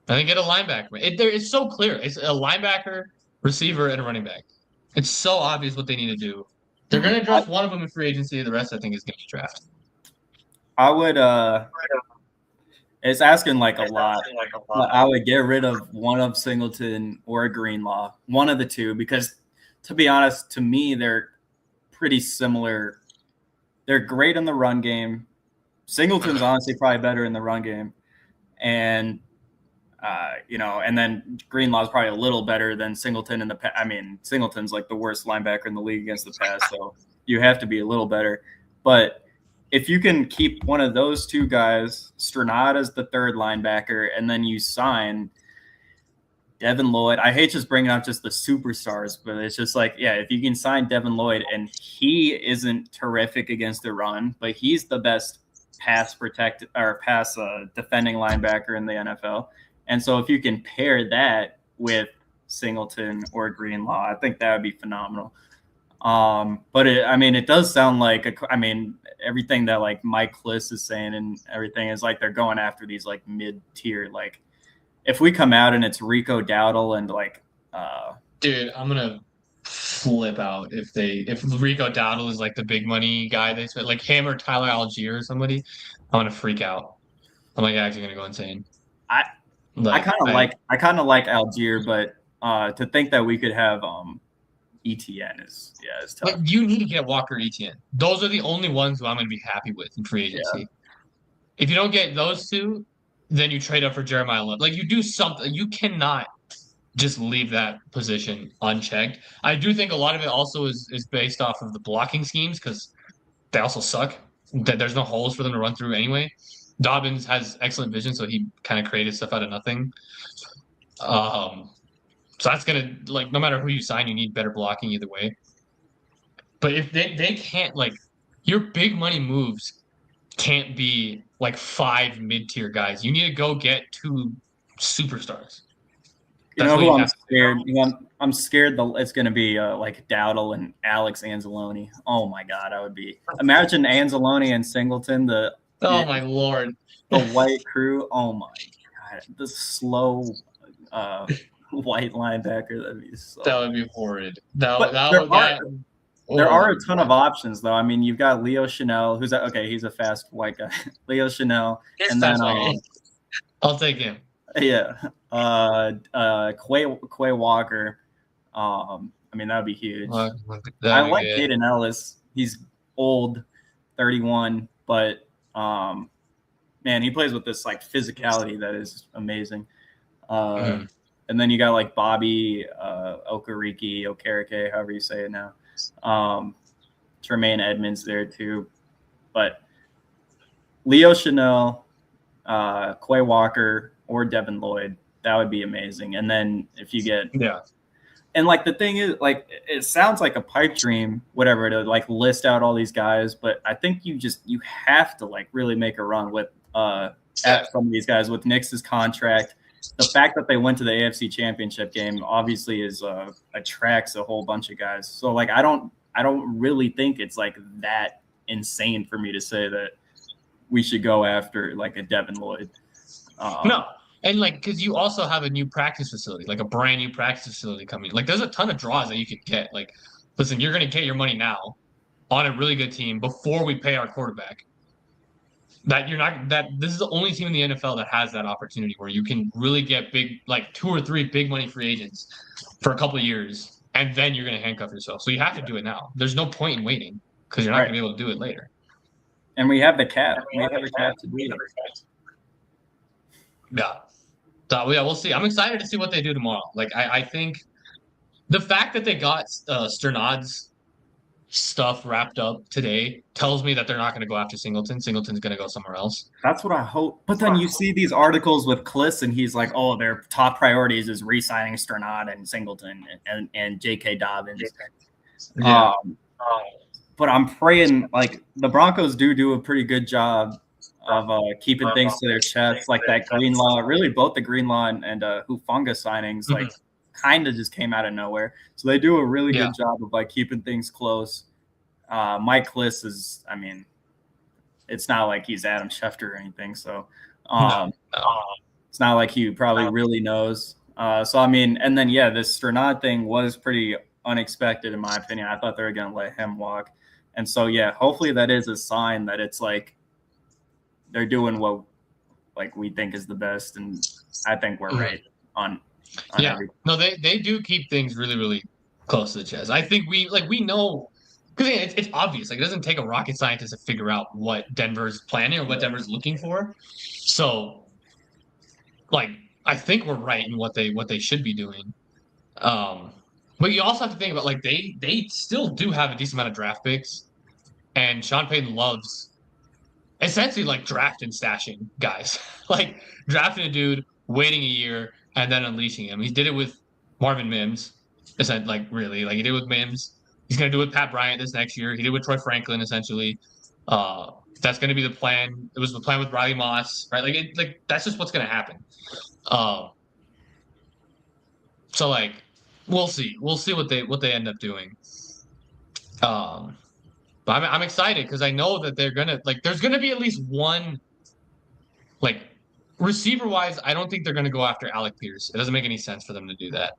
think get a linebacker. It's so clear. It's a linebacker, receiver, and a running back. It's so obvious what they need to do. They're going to draft one of them in free agency. The rest, I think, is going to be drafted. I would. It's asking like a lot. I would get rid of one of Singleton or Greenlaw, one of the two, because to be honest, to me, they're pretty similar. They're great in the run game. Singleton's honestly probably better in the run game. And, and then Greenlaw's probably a little better than Singleton in the pass. I mean, Singleton's like the worst linebacker in the league against the pass, so you have to be a little better. But if you can keep one of those two guys, Stranad as the third linebacker, and then you sign Devin Lloyd. I hate just bringing up just the superstars, but it's just like, yeah, if you can sign Devin Lloyd, and he isn't terrific against the run, but he's the best pass defending linebacker in the NFL. And so if you can pair that with Singleton or Greenlaw, I think that would be phenomenal. But it does sound like, everything that like Mike Kliss is saying and everything is like, they're going after these like mid-tier, like if we come out and it's Rico Dowdle and like, dude, I'm going to flip out if Rico Dowdle is like the big money guy they spent, like him or Tyler Algier or somebody. I'm going to freak out. I'm like actually going to go insane. I kind of like Algier, but to think that we could have ETN is tough. Like, you need to get Walker ETN. Those are the only ones who I'm going to be happy with in free agency. Yeah. If you don't get those two, then you trade up for Jeremiah Love. Like, you do something. You cannot just leave that position unchecked. I do think a lot of it also is based off of the blocking schemes because they also suck. There's no holes for them to run through anyway. Dobbins has excellent vision, so he kind of created stuff out of nothing. So that's going to, like, no matter who you sign, you need better blocking either way. But if they can't, like, your big money moves can't be, like, 5 mid-tier guys. You need to go get 2 superstars. You know who I'm scared? I'm scared it's going to be, like, Dowdle and Alex Anzalone. Oh, my God, I would be. Imagine Anzalone and Singleton, my Lord. The white crew. Oh, my God. The slow white linebacker. That would be horrid. There are a ton of options, though. I mean, you've got Leo Chanel, he's a fast white guy. Leo Chanel, and then I'll take him. Yeah. Quay Walker. I mean, that would be huge. I like Caden Ellis. He's old, 31, but man, he plays with this like physicality that is amazing. And then you got like Bobby Okereke, however you say it now. Tremaine Edmonds there too. But Leo Chanel, Quay Walker, or Devin Lloyd, that would be amazing. And then if you get and like the thing is, like it sounds like a pipe dream, whatever, to like list out all these guys, but I think you have to like really make a run with at some of these guys with Knicks' contract. The fact that they went to the AFC Championship game obviously is attracts a whole bunch of guys. So like I don't really think it's like that insane for me to say that we should go after like a Devin Lloyd. No, and like because you also have a new practice facility, like a brand new practice facility coming. Like there's a ton of draws that you could get. Like, listen, you're gonna get your money now on a really good team before we pay our quarterback. That this is the only team in the NFL that has that opportunity where you can really get big, like 2 or 3 big money free agents for a couple of years, and then you're going to handcuff yourself. So you have to do it now. There's no point in waiting because you're not going to be able to do it later. And we have the cap. We have the cap to do it. Yeah. So yeah, we'll see. I'm excited to see what they do tomorrow. Like I think the fact that they got Sternad's stuff wrapped up today tells me that they're not going to go after Singleton. Singleton's going to go somewhere else. That's what I hope. But then you see these articles with Kliss, and he's like, "Oh, their top priorities is re-signing Sternad and Singleton and J.K. Dobbins." Yeah. But I'm praying like the Broncos do a pretty good job of keeping things to their chest, like that Greenlaw. Really, both the Greenlaw and Hufanga signings, like kind of just came out of nowhere. So they do a really good job of like keeping things close. Mike Kliss is, I mean, it's not like he's Adam Schefter or anything. So it's not like he probably really knows. So, I mean, and then, this Sternad thing was pretty unexpected in my opinion. I thought they were going to let him walk. And so, hopefully that is a sign that it's like they're doing what like we think is the best. And I think we're right on everything. No, they do keep things really, really close to the chest. I think we know because it's obvious. Like it doesn't take a rocket scientist to figure out what Denver's planning or what Denver's looking for. So, like I think we're right in what they should be doing. But you also have to think about like they still do have a decent amount of draft picks, and Sean Payton loves essentially like drafting stashing guys, like drafting a dude, waiting a year, and then unleashing him. He did it with Marvin Mims, like really, like he did with Mims. He's gonna do it with Pat Bryant this next year. He did with Troy Franklin essentially. That's gonna be the plan. It was the plan with Riley Moss, right? Like that's just what's gonna happen. So like we'll see what they end up doing. But I'm excited because I know that they're gonna like. There's gonna be at least one, like, receiver wise. I don't think they're gonna go after Alec Pierce. It doesn't make any sense for them to do that.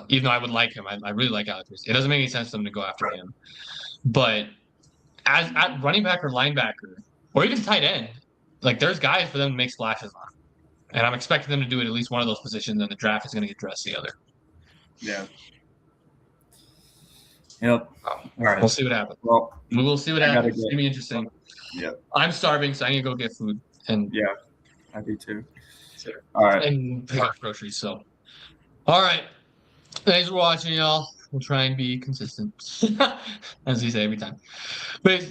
Even though I would like him, I really like Alec Pierce. It doesn't make any sense for them to go after him. But at running back or linebacker or even tight end, like there's guys for them to make splashes on, and I'm expecting them to do it at least one of those positions. And the draft is gonna get dressed the other. Yeah. Yep. All right. We'll see what happens. Well, we will see what happens. It's gonna be interesting. Yeah. I'm starving, so I need to go get food. And I do too. Sure. All right. And pick up groceries. So, all right. Thanks for watching, y'all. We'll try and be consistent, as we say every time. But